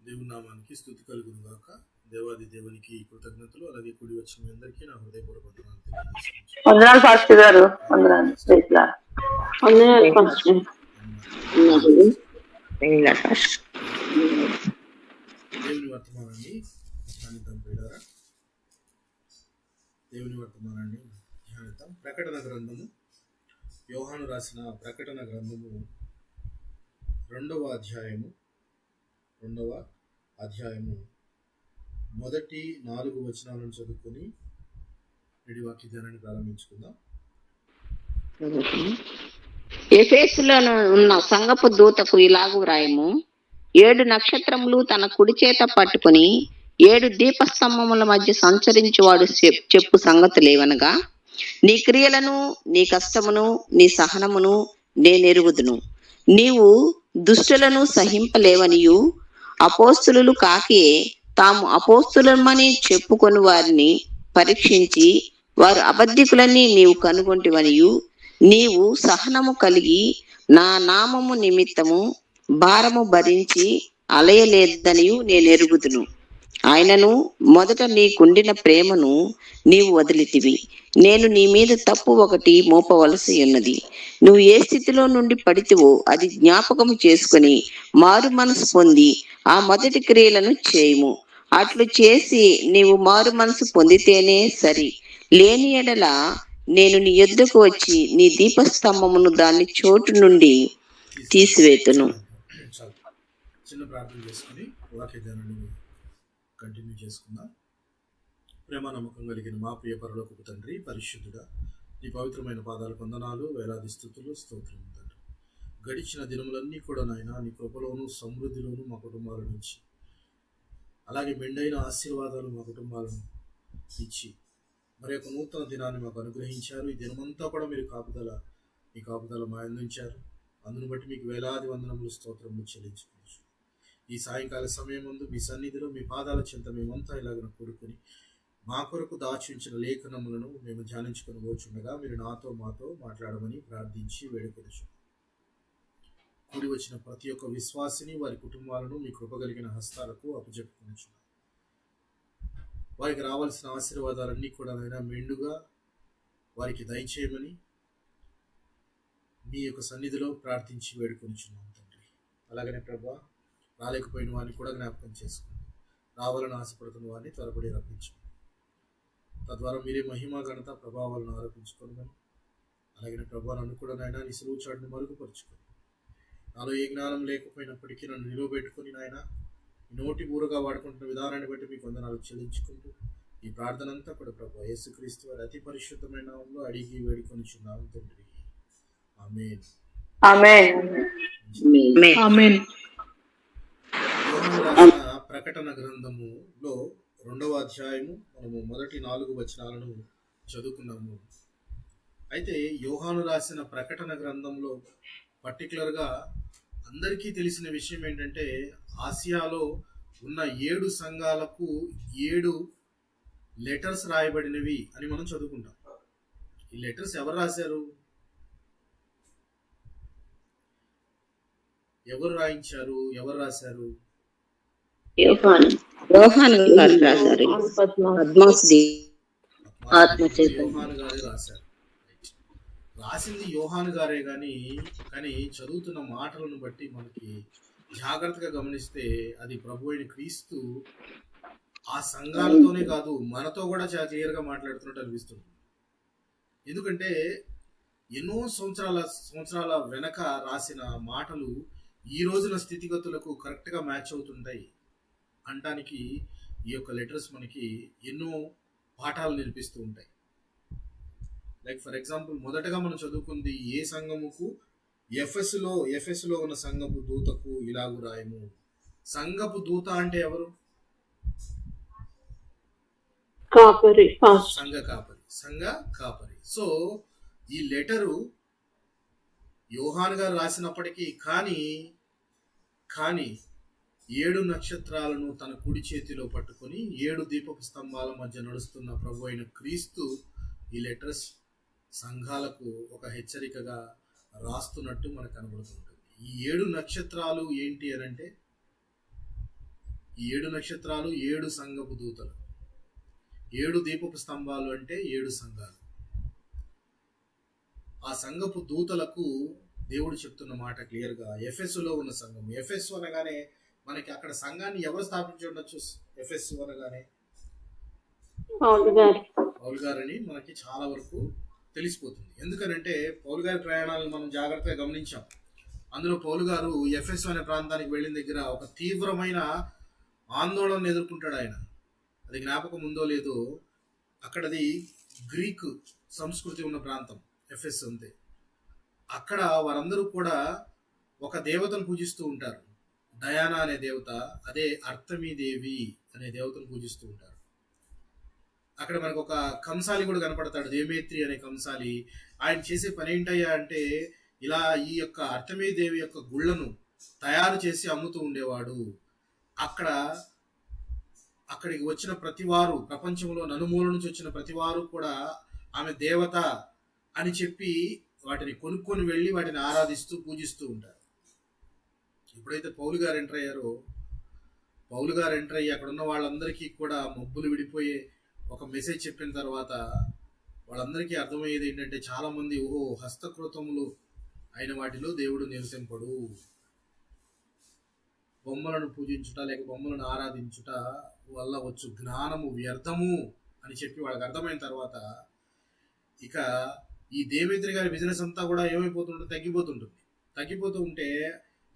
దేవుని నామానికి స్తుతి కలుగును గాక. దేవాది దేవునికి కృతజ్ఞతలు. అలాగే కూడి వచ్చిన మీ అందరికీ నా హృదయపూర్వక వందనాలు తెలియజేస్తున్నాను. వందనాలు పాస్టర్ గారు. వందనాలు. Praise lord. వందనాలు పాస్టర్. దేవుని వర్తమానాన్ని ధ్యానిద్దాం ప్రియులారా. దేవుని వర్తమానాన్ని ధ్యానిద్దాం. ప్రకటన గ్రంథము, యోహాను రాసిన ప్రకటన గ్రంథము 2వ అధ్యాయము మొదటి 4 వచనాలను చదువుకొని నేటి వాక్య ధ్యానాన్ని ప్రారంభించుకుందాం. ఎఫెసులో ఉన్న సంఘపు దూతకు ఇలాగు రాయము. 7 నక్షత్రములు తన కుడి చేత పట్టుకుని 7 దీపస్తంభముల మధ్య సంచరించువాడు చెప్పు సంగతులేవనగా, నీ క్రియలను, నీ కష్టమును, నీ సహనమును నేనెరుగుదును. నీవు దుష్టులను సహింపలేవనియు, అపోస్తులు కాకే తాము అపోస్తులమని చెప్పుకొని వారిని పరీక్షించి వారు అబద్ధికులని నీవు కనుగొంటివనియు, నీవు సహనము కలిగి నా నామము నిమిత్తము భారము భరించి అలయలేదనియు నేనెరుగుదును. ఆయనను మొదట నీకుండిన ప్రేమను నీవు వదిలితివి. నేను నీ మీద తప్పు ఒకటి మోపవలసి ఉన్నది. నువ్వు ఏ స్థితిలో నుండి పడితివో అది జ్ఞాపకము చేసుకుని మారు మనసు పొంది ఆ మొదటి క్రియలను చేయుము. అట్లు చేసి నీవు మారు మనసు పొందితేనే సరి. లేని ఎడల నేను నీ యొద్దకు వచ్చి నీ దీపస్తంభమును దాని చోటు నుండి తీసివేతును. చిన్న ప్రార్థన చేసుకుని వాక్య ధ్యానాన్ని కంటిన్యూ చేసుకుందాం. ప్రేమ నమ్మకం కలిగిన మా ప్రియ పరలోకపు తండ్రి, పరిశుద్ధుడా, నీ పవిత్రమైన పాదాలకు వందనాలు, వేలాది స్తుతులు, స్తోత్రం తండ్రి. గడిచిన దినములన్నీ కూడా నాయన నీ కృపలోను సమృద్ధిలోను మా కుటుంబాల నుంచి, అలాగే మెండైన ఆశీర్వాదాలు మా కుటుంబాలను ఇచ్చి మరి యొక్క నూతన దినాన్ని మాకు అనుగ్రహించారు. ఈ దినమంతా కూడా మీరు మీ కాపుదల మా అందించారు. అందును బట్టి మీకు వేలాది వందనములు, స్తోత్రములు చెల్లించుకోవచ్చు. ఈ సాయంకాల సమయం ముందు మీ సన్నిధిలో మీ పాదాల చెంత మేమంతా ఇలాగ కూడుకొని మా కొరకు దాచించిన లేఖనములను మేము ధ్యానించుకొని పోచుండగా మీరు నాతో మాతో మాట్లాడమని ప్రార్థించి వేడుకొచ్చు. కూడి వచ్చిన ప్రతి ఒక్క విశ్వాసిని, వారి కుటుంబాలను మీ కృపగలిగిన హస్తాలకు అప్పచెప్పుకొనుచున్నాం. వారికి రావాల్సిన ఆశీర్వాదాలన్నీ కూడా నైనా మెండుగా వారికి దయచేయమని మీ యొక్క సన్నిధిలో ప్రార్థించి వేడుకొనుచున్నాం తండ్రి. అలాగనే ప్రభా, రాలేకపోయిన వారిని కూడా జ్ఞాపకం చేసుకోండి. రావాలని ఆశపడుతున్న వారిని త్వరపడి రప్పించండి. తద్వారా మీరే మహిమ ఘనత ప్రభావాలను ఆరోపించుకోమని, అలాగే ప్రభా నన్ను కూడా నాయన నీ సులువు చాటును మరుగుపరుచుకొని, నాలో ఏ జ్ఞానం లేకపోయినప్పటికీ నన్ను నిలువబెట్టుకుని నాయన నోటి ఊరుగా వాడుకుంటున్న విధానాన్ని బట్టి మీకు వందనాలు చెల్లించుకుంటూ ఈ ప్రార్థన అంతా కూడా ప్రభా యేసుక్రీస్తు వారి అతి పరిశుద్ధమైన నామములో అడిగి వేడుకొనుచున్నాము తండ్రి. ఆమేన్. ఆమేన్. ఆమేన్. ప్రకటన గ్రంథములో 2వ అధ్యాయము మనము మొదటి 4 వచనాలను చదువుకున్నాము. అయితే యోహాను రాసిన ప్రకటన గ్రంథంలో పర్టికులర్గా అందరికీ తెలిసిన విషయం ఏంటంటే, ఆసియాలో ఉన్న 7 సంఘాలకు 7 లెటర్స్ రాయబడినవి అని మనం చదువుకుంటాం. ఈ లెటర్స్ ఎవరు రాశారు? ఎవరు రాయించారు? ఎవరు రాశారు? యోహాను గారు రాశారు. యోహాను గారే రాశారు. రాసింది యోహాను గారే కానీ చదువుతున్న మాటలను బట్టి మనకి జాగ్రత్తగా గమనిస్తే అది ప్రభు అయిన క్రీస్తు ఆ సంఘాలతోనే కాదు మనతో కూడా చాలా క్లియర్గా మాట్లాడుతున్నట్టు అనిపిస్తుంది. ఎందుకంటే ఎన్నో సంవత్సరాల వెనక రాసిన మాటలు ఈ రోజున స్థితిగతులకు కరెక్ట్గా మ్యాచ్ అవుతుంటాయి అనడానికి ఈ యొక్క లెటర్స్ మనకి ఎన్నో పాఠాలు నేర్పిస్తూ ఉంటాయి. లైక్ ఫర్ ఎగ్జాంపుల్, మొదటగా మనం చదువుకుంది ఏ సంఘముకు, ఎఫెసులో ఉన్న సంఘపు దూతకు ఇలాగు రాయము. సంఘపు దూత అంటే ఎవరు? సంఘ కాపరి. సో ఈ లెటరు యోహాను గారు రాసినప్పటికీ కానీ 7 నక్షత్రాలను తన కుడి చేతిలో పట్టుకొని 7 దీపపు స్తంభాల మధ్య నడుస్తున్న ప్రభు అయిన క్రీస్తు ఈ లెటర్స్ సంఘాలకు ఒక హెచ్చరికగా రాస్తున్నట్టు మనకు కనబడుతుంటుంది. ఈ 7 నక్షత్రాలు ఏంటి అని అంటే, ఈ 7 నక్షత్రాలు 7 సంఘపు దూతలు, 7 దీపపు స్తంభాలు అంటే 7 సంఘాలు. ఆ సంఘపు దూతలకు దేవుడు చెప్తున్న మాట క్లియర్గా ఎఫెస్సులో ఉన్న సంఘం. ఎఫెస్సు అనగానే మనకి అక్కడ సంఘాన్ని ఎవరు స్థాపించి ఉండొచ్చు? ఎఫెస్సు అనగానే పౌలు గారని మనకి చాలా వరకు తెలిసిపోతుంది. ఎందుకనంటే పౌలు గారి ప్రయాణాలను మనం జాగ్రత్తగా గమనించాం. అందులో పౌలు గారు ఎఫెస్సు అనే ప్రాంతానికి వెళ్ళిన దగ్గర ఒక తీవ్రమైన ఆందోళన ఎదుర్కొంటాడు ఆయన. అది జ్ఞాపకం ఉందో లేదో, అక్కడది గ్రీకు సంస్కృతి ఉన్న ప్రాంతం ఎఫెస్ అంతే. అక్కడ వారందరూ కూడా ఒక దేవతను పూజిస్తూ ఉంటారు, డయానా అనే దేవత, అదే అర్తమీదేవి అనే దేవతను పూజిస్తూ ఉంటారు. అక్కడ మనకు ఒక కంసాలి కూడా కనపడతాడు, దేమేత్రి అనే కంసాలి. ఆయన చేసే పని ఏంటయ్యా అంటే ఇలా ఈ యొక్క అర్తమీదేవి యొక్క గుళ్ళను తయారు చేసి అమ్ముతూ ఉండేవాడు. అక్కడికి వచ్చిన ప్రతివారు, ప్రపంచంలో నలుమూల నుంచి వచ్చిన ప్రతివారు కూడా ఆమె దేవత అని చెప్పి వాటిని కొనుక్కొని వెళ్ళి వాటిని ఆరాధిస్తూ పూజిస్తూ ఉంటారు. ఎప్పుడైతే పౌలు గారు ఎంటర్ అయ్యారో, పౌలు గారు ఎంటర్ అయ్యి అక్కడ ఉన్న వాళ్ళందరికీ కూడా మబ్బులు విడిపోయే ఒక మెసేజ్ చెప్పిన తర్వాత వాళ్ళందరికీ అర్థమయ్యేది ఏంటంటే, చాలా మంది హస్తకృతములు అయిన వాటిలో దేవుడు నివసింపడు, బొమ్మలను పూజించుట లేక బొమ్మలను ఆరాధించుట వల్ల వచ్చు జ్ఞానము వ్యర్థము అని చెప్పి వాళ్ళకి అర్థమైన తర్వాత ఇక ఈ దేవేంద్ర గారి బిజినెస్ అంతా కూడా ఏమైపోతుంటుంది, తగ్గిపోతూ ఉంటే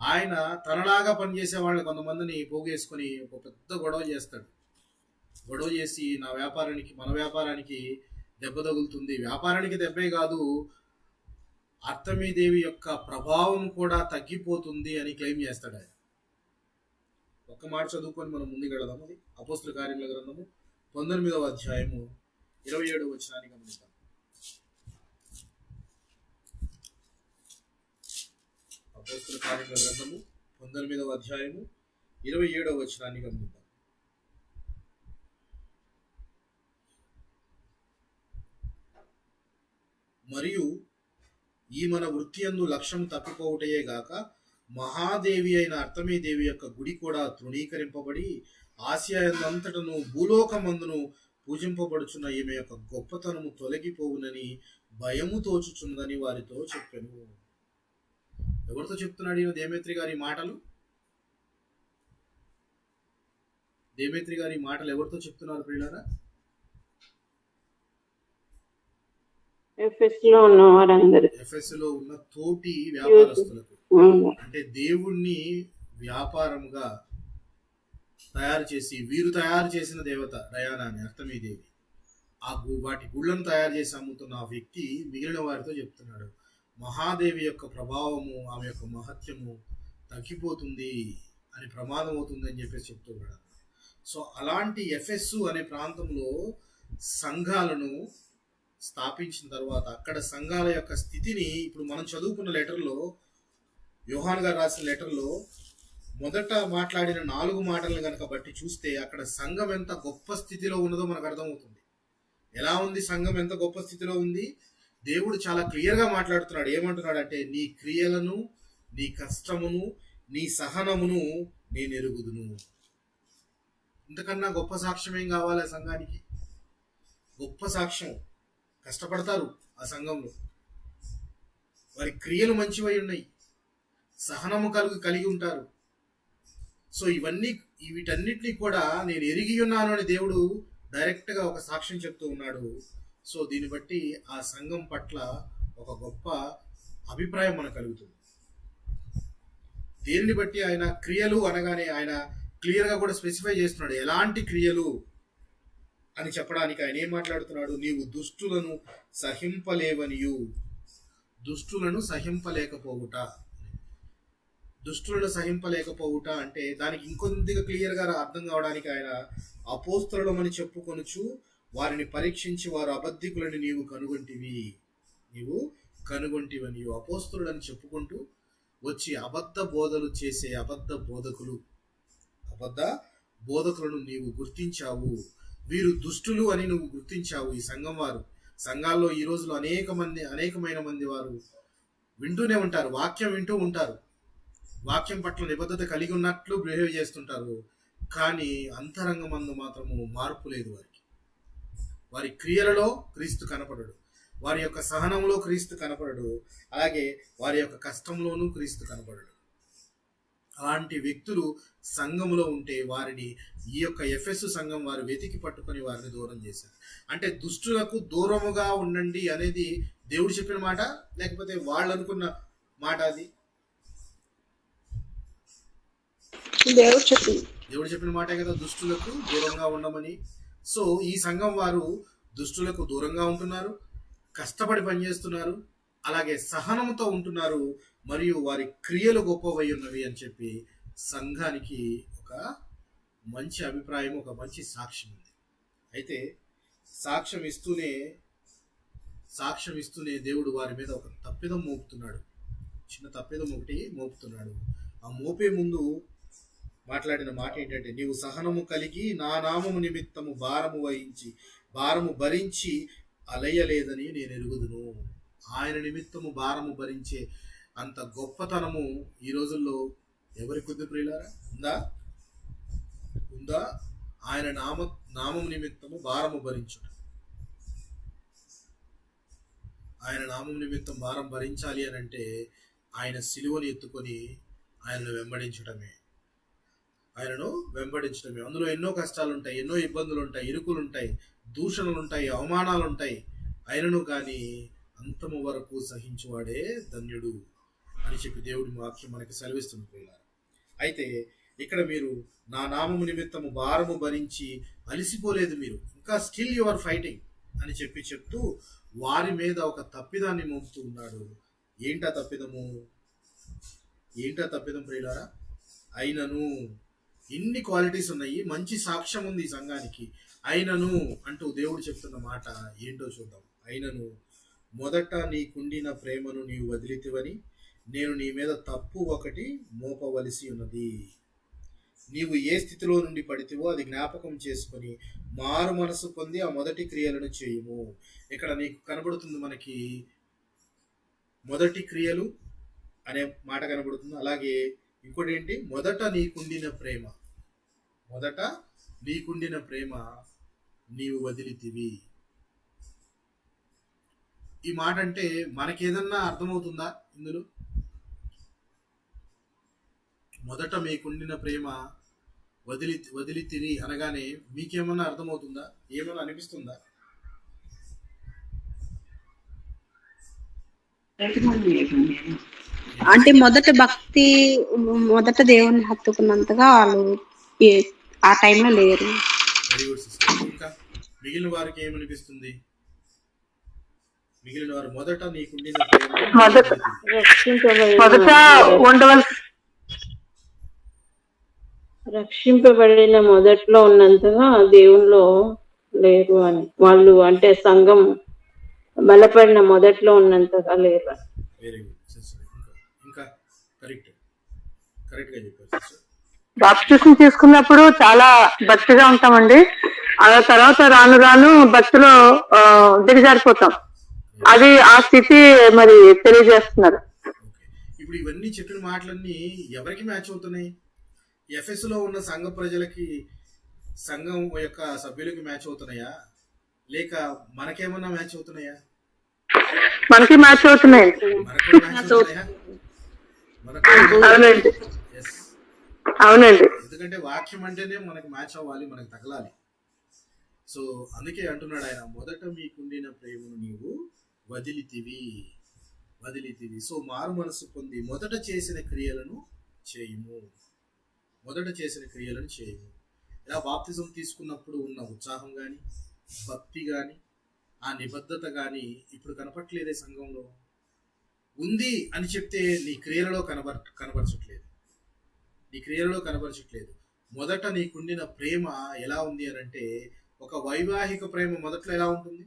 ఆయన తనలాగా పనిచేసే వాళ్ళని కొంతమందిని పోగేసుకొని ఒక పెద్ద గొడవ చేస్తాడు. గొడవ చేసి మన వ్యాపారానికి దెబ్బ తగులుతుంది, వ్యాపారానికి దెబ్బే కాదు అర్తమీదేవి యొక్క ప్రభావం కూడా తగ్గిపోతుంది అని క్లెయిమ్ చేస్తాడు ఆయన. ఒక్క మాట చదువుకొని మనం ముందుకు వెళదాం. అది అపోస్తుల కార్యముల గ్రంథము 19వ అధ్యాయము 27వ వచనాన్ని గమనిద్దాం. అపోస్తుల కార్యముల గ్రంథము 19వ అధ్యాయము 27వ వచనాన్ని గమనిద్దాం. మరియు ఈ మన వృత్తి యందు లక్ష్యం తప్పిపోవుటయే గాక మహాదేవి అయిన అర్తమీదేవి యొక్క గుడి కూడా తృణీకరింపబడి ఆసియా యందంతటను భూలోకమందును పూజింపబడుచున్న ఈమె యొక్క గొప్పతనము తొలగిపోవునని భయము తోచుచున్నదని వారితో చెప్పాను. ఎవరితో చెప్తున్నాడు ఈయన దేమేత్రి గారి మాటలు? దేమేత్రి గారి మాటలు ఎవరితో చెప్తున్నారు ప్రియులారా? ఎఫెస్ లో ఉన్న తోటి వ్యాపారస్తులకు, అంటే దేవుణ్ణి వ్యాపారముగా తయారు చేసి వీరు తయారు చేసిన దేవత డయానా అని అర్తమీదేవి, వాటి గుళ్ళను తయారు చేసి అమ్ముతున్న ఆ వ్యక్తి మిగిలిన వారితో చెప్తున్నాడు, మహాదేవి యొక్క ప్రభావము, ఆమె యొక్క మహత్యము తగ్గిపోతుంది అని, ప్రమాదం అవుతుంది అని చెప్పేసి చెప్తున్నాడు. సో అలాంటి ఎఫెస్సు అనే ప్రాంతంలో సంఘాలను స్థాపించిన తర్వాత అక్కడ సంఘాల యొక్క స్థితిని ఇప్పుడు మనం చదువుకున్న లెటర్లో, యోహాన్ గారు రాసిన లెటర్లో మొదట మాట్లాడిన 4 మాటలను కనుక బట్టి చూస్తే అక్కడ సంఘం ఎంత గొప్ప స్థితిలో ఉన్నదో మనకు అర్థమవుతుంది. ఎలా ఉంది సంఘం, ఎంత గొప్ప స్థితిలో ఉంది? దేవుడు చాలా క్లియర్గా మాట్లాడుతున్నాడు. ఏమంటున్నాడు అంటే, నీ క్రియలను, నీ కష్టమును, నీ సహనమును నేను ఎరుగుదును. ఇంతకన్నా గొప్ప సాక్ష్యం ఏం కావాలి ఆ సంఘానికి? గొప్ప సాక్ష్యం. కష్టపడతారు ఆ సంఘంలో, వారి క్రియలు మంచివై ఉన్నాయి, సహనము కలిగి ఉంటారు. సో వీటన్నిటినీ కూడా నేను ఎరిగి ఉన్నాను అని దేవుడు డైరెక్ట్గా ఒక సాక్ష్యం చెప్తూ ఉన్నాడు. సో దీన్ని బట్టి ఆ సంఘం పట్ల ఒక గొప్ప అభిప్రాయం మనకు కలుగుతుంది. దీనిని బట్టి ఆయన క్రియలు అనగానే ఆయన క్లియర్గా కూడా స్పెసిఫై చేస్తున్నాడు ఎలాంటి క్రియలు అని చెప్పడానికి. ఆయన ఏం మాట్లాడుతున్నాడు? నీవు దుష్టులను సహింపలేవనియు, దుష్టులను సహింపలేకపోవుట. దుష్టులను సహింపలేకపోవుట అంటే దానికి ఇంకొద్దిగా క్లియర్గా అర్థం కావడానికి ఆయన అపోస్తలులమని చెప్పుకొనుచు వారిని పరీక్షించి వారు అబద్ధికులని నీవు కనుగొంటివని, అపోస్తలులని చెప్పుకుంటూ వచ్చి అబద్ధ బోధలు చేసే అబద్ధ బోధకులను నీవు గుర్తించావు. వీరు దుష్టులు అని నువ్వు గుర్తించావు. ఈ సంఘం వారు, సంఘాల్లో ఈ రోజులో అనేకమైన మంది వారు వింటూనే ఉంటారు, వాక్యం వింటూ ఉంటారు, వాక్యం పట్ల నిబద్ధత కలిగి ఉన్నట్లు బిహేవ్ చేస్తుంటారు, కానీ అంతరంగమందు మాత్రము మార్పు లేదు వారికి. వారి క్రియలలో క్రీస్తు కనపడడు, వారి యొక్క సహనంలో క్రీస్తు కనపడడు, అలాగే వారి యొక్క కష్టంలోనూ క్రీస్తు కనపడడు. అలాంటి వ్యక్తులు సంఘములో ఉంటే వారిని ఈ యొక్క ఎఫెసు సంఘం వారు వెతికి పట్టుకొని వారిని దూరం చేశారు. అంటే దుష్టులకు దూరముగా ఉండండి అనేది దేవుడు చెప్పిన మాట, లేకపోతే వాళ్ళు అనుకున్న మాట? అది దేవుడు చెప్పిన మాటే కదా, దుష్టులకు దూరంగా ఉండమని. సో ఈ సంఘం వారు దుష్టులకు దూరంగా ఉంటున్నారు, కష్టపడి పనిచేస్తున్నారు, అలాగే సహనంతో ఉంటున్నారు, మరియు వారి క్రియలు గొప్పవై ఉన్నవి అని చెప్పి సంఘానికి ఒక మంచి అభిప్రాయం, ఒక మంచి సాక్ష్యం ఉంది. అయితే సాక్ష్యం ఇస్తూనే దేవుడు వారి మీద ఒక తప్పిదం మోపుతున్నాడు, చిన్న తప్పిదం ఒకటి మోపుతున్నాడు. ఆ మోపే ముందు మాట్లాడిన మాట ఏంటంటే, నీవు సహనము కలిగి నా నామము నిమిత్తము భారము భరించి అలయలేదని నేను ఎరుగుదును. ఆయన నిమిత్తము భారము భరించే అంత గొప్పతనము ఈ రోజుల్లో ఎవరికి ఉంది ప్రియులారా? ఉందా? ఆయన నామము నిమిత్తము భారము భరించుట, ఆయన నామం నిమిత్తం భారం భరించాలి అని అంటే ఆయన సిలువను ఎత్తుకొని ఆయనను వెంబడించడమే. అందులో ఎన్నో కష్టాలు ఉంటాయి, ఎన్నో ఇబ్బందులు ఉంటాయి, ఇరుకులు ఉంటాయి, దూషణలు ఉంటాయి, అవమానాలు ఉంటాయి. ఆయనను కానీ అంతము వరకు సహించువాడే ధన్యుడు అని చెప్పి దేవుడి వాక్యం మనకి సెలవిస్తుంది పిల్లలు. అయితే ఇక్కడ మీరు నా నామము నిమిత్తము భారము భరించి అలిసిపోలేదు, మీరు ఇంకా స్టిల్ యు ఆర్ ఫైటింగ్ అని చెప్తూ వారి మీద ఒక తప్పిదాన్ని మోపుతూ ఉన్నాడు. ఏంటా తప్పిదం ప్రియులారా? అయినను ఇన్ని క్వాలిటీస్ ఉన్నాయి, మంచి సాక్ష్యం ఉంది ఈ సంఘానికి. అయినను అంటూ దేవుడు చెప్తున్న మాట ఏంటో చూద్దాం. అయినను మొదట నీకుండిన ప్రేమను నీవు వదిలితివని నేను నీ మీద తప్పు ఒకటి మోపవలసి ఉన్నది. నీవు ఏ స్థితిలో నుండి పడితివో అది జ్ఞాపకం చేసుకొని మారు మనసు పొంది ఆ మొదటి క్రియలను చేయుము. ఇక్కడ నీకు కనబడుతుంది మనకి మొదటి క్రియలు అనే మాట కనబడుతుంది. అలాగే ఇంకోటి ఏంటి? మొదట నీకుండిన ప్రేమ నీవు వదిలితివి. ఈ మాట అంటే మనకేదన్నా అర్థమవుతుందా ఇందులో? మొదట మీకుండిన ప్రేమ వదిలితివి అనగానే మీకేమన్నా అర్థమవుతుందా? ఏమన్నా అనిపిస్తుందా? అంటే మొదట దేవుని హత్తుకున్నంతగా వాళ్ళు ఆ టైంలో లేరు. Very good sister. ఇంకా మిగిలిన వారికి ఏమనిపిస్తుంది? మిగిలిన వారు మొదట నీకుండిన రక్షింపబడిన మొదట్లో ఉన్నంతగా దేవునిలో లేరు అని, వాళ్ళు అంటే సంఘం బలపడిన మొదట్లో ఉన్నంతగా లేరు. Very good sister. ఇంకా కరెక్ట్ గా చెప్పారు సిస్టర్. బాప్టిజం తీసుకున్నప్పుడు చాలా భక్తిగా ఉంటామండి. ఆ తర్వాత రాను రాను భక్తిలో దిగజారిపోతాం. అది ఆ స్థితి మరి తెలియజేస్తున్నారు. ఇప్పుడు ఇవన్నీ చెప్పిన మాటలన్నీ ఎవరికి మ్యాచ్ అవుతున్నాయి? ఎఫ్ఎస్ లో ఉన్న సంఘ ప్రజలకి, సంఘం యొక్క సభ్యులకి మ్యాచ్ అవుతున్నాయా, లేక మనకేమన్నా మ్యాచ్ అవుతున్నాయా? మనకి మ్యాచ్ అవుతున్నాయి. అవునండి. ఎందుకంటే వాక్యం అంటేనే మనకి మ్యాచ్ అవ్వాలి, మనకి తగలాలి. సో అందుకే అంటున్నాడు ఆయన, మొదట మీకుండిన ప్రేమను నీవు వదిలితివి. సో మారు మనసు పొంది మొదట చేసిన క్రియలను చేయుము. ఇలా బాప్తిజం తీసుకున్నప్పుడు ఉన్న ఉత్సాహం కానీ, భక్తి కానీ, ఆ నిబద్ధత కానీ ఇప్పుడు కనపట్లేదే సంఘంలో. ఉంది అని చెప్తే నీ క్రియలలో కనబరచట్లేదు. మొదట నీకుండిన ప్రేమ ఎలా ఉంది అని అంటే, ఒక వైవాహిక ప్రేమ మొదట్లో ఎలా ఉంటుంది?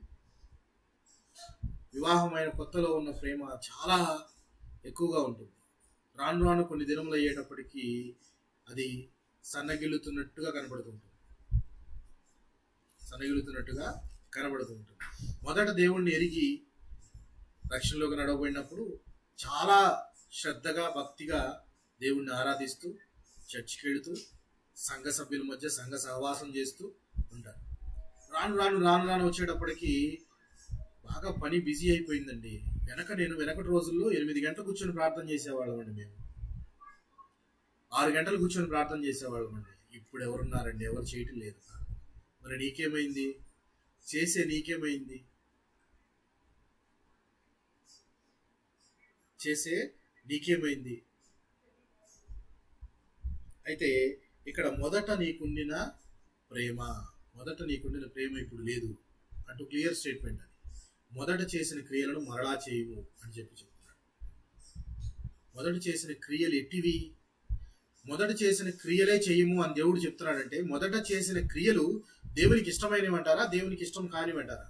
వివాహమైన కొత్తలో ఉన్న ప్రేమ చాలా ఎక్కువగా ఉంటుంది. రాను కొన్ని దినములు అయ్యేటప్పటికీ అది సన్నగిల్లుతున్నట్టుగా కనబడుతుంటుంది. మొదట దేవుణ్ణి ఎరిగి రక్షణలోకి నడవబడినప్పుడు చాలా శ్రద్ధగా, భక్తిగా దేవుణ్ణి ఆరాధిస్తూ, చర్చికి వెళుతూ, సంఘ సభ్యుల మధ్య సంఘ సహవాసం చేస్తూ ఉంటారు. రాను రాను రాను రాను వచ్చేటప్పటికి బాగా పని బిజీ అయిపోయిందండి. వెనకటి రోజుల్లో 8 గంటలు కూర్చొని ప్రార్థన చేసేవాళ్ళం అండి. మేము 6 గంటలు కూర్చొని ప్రార్థన చేసేవాళ్ళం అండి. ఇప్పుడు ఎవరున్నారండి? ఎవరు చేయటం లేదు. మరి నీకేమైంది? నీకేమైంది? నీకేమైంది? అయితే ఇక్కడ మొదట నీకుండిన ప్రేమ ఇప్పుడు లేదు అంటూ క్లియర్ స్టేట్మెంట్. అది మొదట చేసిన క్రియలను మరలా చేయము అని చెప్తున్నాడు. మొదట చేసిన క్రియలు ఎట్టివి? మొదట చేసిన క్రియలే చేయము అని దేవుడు చెప్తున్నాడంటే మొదట చేసిన క్రియలు దేవునికి ఇష్టమైనవంటారా, దేవునికి ఇష్టం కానివంటారా?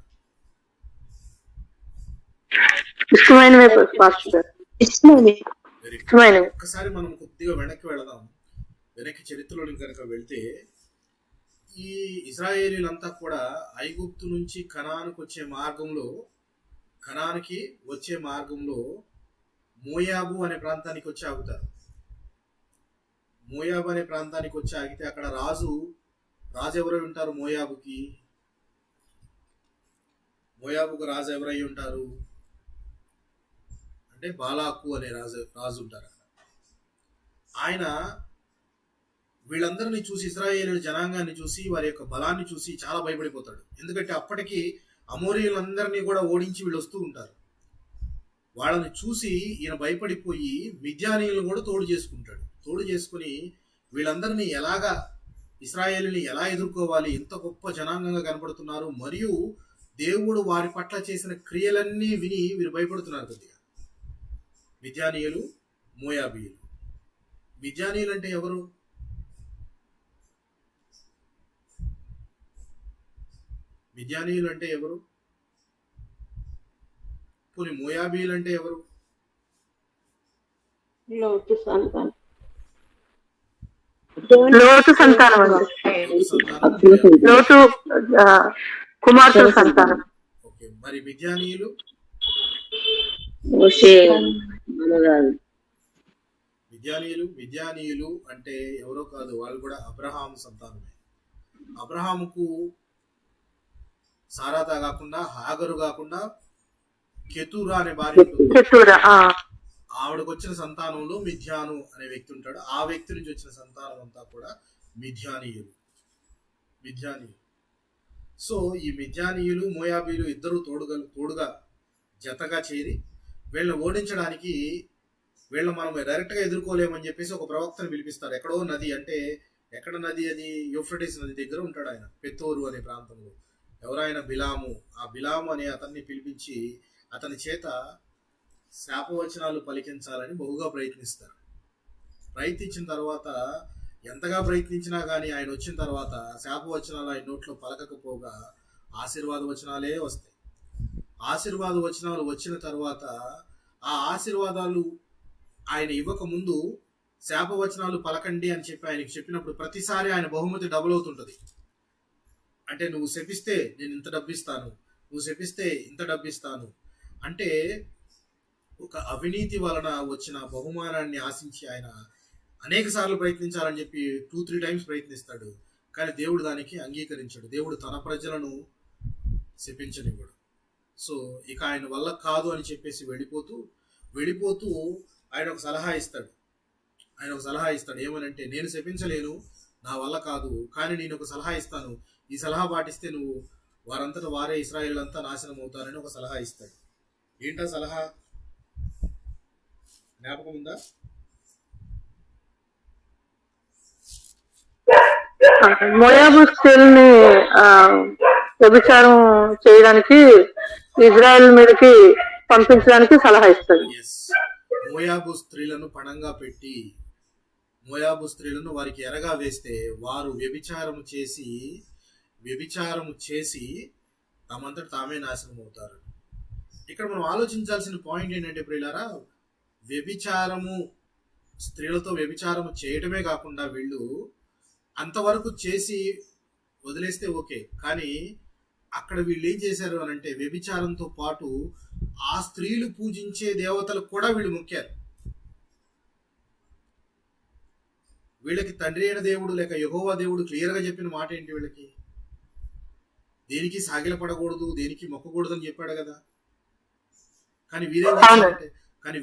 ఒక్కసారి మనం కొద్దిగా వెనక్కి వెళదాం. వెనక్కి చరిత్రలోని కనుక వెళ్తే ఈ ఇశ్రాయేలీలంతా కూడా ఐగుప్తు నుంచి కనానుకి వచ్చే మార్గంలో మోయాబు అనే ప్రాంతానికి వచ్చి ఆగుతారు. మోయాబు అనే ప్రాంతానికి వచ్చి ఆగితే అక్కడ రాజు ఎవరై ఉంటారు? మోయాబుకు రాజు ఎవరై ఉంటారు అంటే బాలాకు అనే రాజు ఉంటారు. ఆయన వీళ్ళందరినీ చూసి, ఇశ్రాయేలు జనాంగాన్ని చూసి, వారి యొక్క బలాన్ని చూసి చాలా భయపడిపోతాడు. ఎందుకంటే అప్పటికి అమోరీయులందరినీ కూడా ఓడించి వీళ్ళు వస్తూ ఉంటారు. వాళ్ళని చూసి ఈయన భయపడిపోయి మిద్యానీయులను కూడా తోడు చేసుకుని వీళ్ళందరినీ ఇశ్రాయేలుని ఎలా ఎదుర్కోవాలి, ఇంత గొప్ప జనాంగంగా కనపడుతున్నారు, మరియు దేవుడు వారి పట్ల చేసిన క్రియలన్నీ విని వీరు భయపడుతున్నారు కొద్దిగా. మిద్యానీయులు, మోయాబీయులు. మిద్యానీయులు అంటే ఎవరు? పోనీ మోయాబీయులు అంటే ఎవరు? లోతు సంతానం. లోతు కుమార్తెల సంతానం. ఓకే, మరి మిద్యానీయులు? మిద్యానీయులు అంటే ఎవరో కాదు, వాళ్ళు కూడా అబ్రహాము సంతానమే. అబ్రహాముకు సారాతా కాకుండా, హాగరు కాకుండా కెతూరా అనే భార్య, ఆవిడకు వచ్చిన సంతానంలో మిద్యాను అనే వ్యక్తి ఉంటాడు. ఆ వ్యక్తి నుంచి వచ్చిన సంతానం అంతా కూడా మిద్యానీయులు. సో ఈ మిద్యానీయులు, మోయాబీలు ఇద్దరు తోడుగా జతగా చేరి వీళ్ళని ఓడించడానికి, వీళ్ళని మనం డైరెక్ట్గా ఎదుర్కోలేమని చెప్పేసి ఒక ప్రవక్తను పిలిపిస్తారు. ఎక్కడో నది, అంటే ఎక్కడ నది? అది యూఫ్రటీస్ నది దగ్గర ఉంటాడు ఆయన, పెత్తోరు అనే ప్రాంతంలో. ఎవరైనా బిలాము. ఆ బిలాము అనే అతన్ని పిలిపించి అతని చేత శాపవచనాలు పలికించాలని బహుగా ప్రయత్నిస్తారు. ప్రయత్నించిన తర్వాత, ఎంతగా ప్రయత్నించినా కానీ ఆయన వచ్చిన తర్వాత శాపవచనాలు ఆయన నోట్లో పలకకపోగా ఆశీర్వాద వచనాలే వస్తాయి. ఆశీర్వాద వచనాలు వచ్చిన తర్వాత ఆ ఆశీర్వాదాలు ఆయన ఇవ్వక ముందు శాపవచనాలు పలకండి అని చెప్పి ఆయనకి చెప్పినప్పుడు ప్రతిసారి ఆయన బహుమతి డబుల్ అవుతుంటది. అంటే నువ్వు శపిస్తే నేను ఇంత డబ్బిస్తాను, నువ్వు శపిస్తే ఇంత డబ్బిస్తాను అంటే ఒక అవినీతి వలన వచ్చిన బహుమానాన్ని ఆశించి ఆయన అనేక సార్లు ప్రయత్నించాలని చెప్పి 2-3 టైమ్స్ ప్రయత్నిస్తాడు. కానీ దేవుడు దానికి అంగీకరించాడు. దేవుడు తన ప్రజలను శపించనివ్వడు. సో ఇక ఆయన వల్ల కాదు అని చెప్పేసి వెళ్ళిపోతూ ఆయన ఒక సలహా ఇస్తాడు. ఏమనంటే, నేను శపించలేను, నా వల్ల కాదు, కానీ నేను ఒక సలహా ఇస్తాను. ఈ సలహా పాటిస్తే నువ్వు వారంతటా వారే ఇశ్రాయేలంతా నాశనం అవుతారని ఒక సలహా ఇస్తాడు. ఏంటా సలహా? జ్ఞాపకం ఉందా? మోయాబు స్త్రీలని వ్యభిచారం చేయడానికి ఇజ్రాయెల్ మీదకి పంపించడానికి సలహా ఇస్తాడు. మోయాబు స్త్రీలను పణంగా పెట్టి, మోయాబు స్త్రీలను వారికి ఎరగా వేస్తే వారు వ్యభిచారము చేసి తమంతట తామే నాశనం అవుతారు. ఇక్కడ మనం ఆలోచించాల్సిన పాయింట్ ఏంటంటే ప్రియులారా, స్త్రీలతో వ్యభిచారము చేయటమే కాకుండా వీళ్ళు అంతవరకు చేసి వదిలేస్తే ఓకే, కానీ అక్కడ వీళ్ళు ఏం చేశారు అని అంటే, వ్యభిచారంతో పాటు ఆ స్త్రీలు పూజించే దేవతలకు కూడా వీళ్ళు మొక్కారు. వీళ్ళకి తండ్రి అయిన దేవుడు లేక యెహోవా దేవుడు క్లియర్గా చెప్పిన మాట ఏంటి? వీళ్ళకి దేనికి సాగిలపడకూడదు, దేనికి మొక్కకూడదు అని చెప్పాడు కదా. కానీ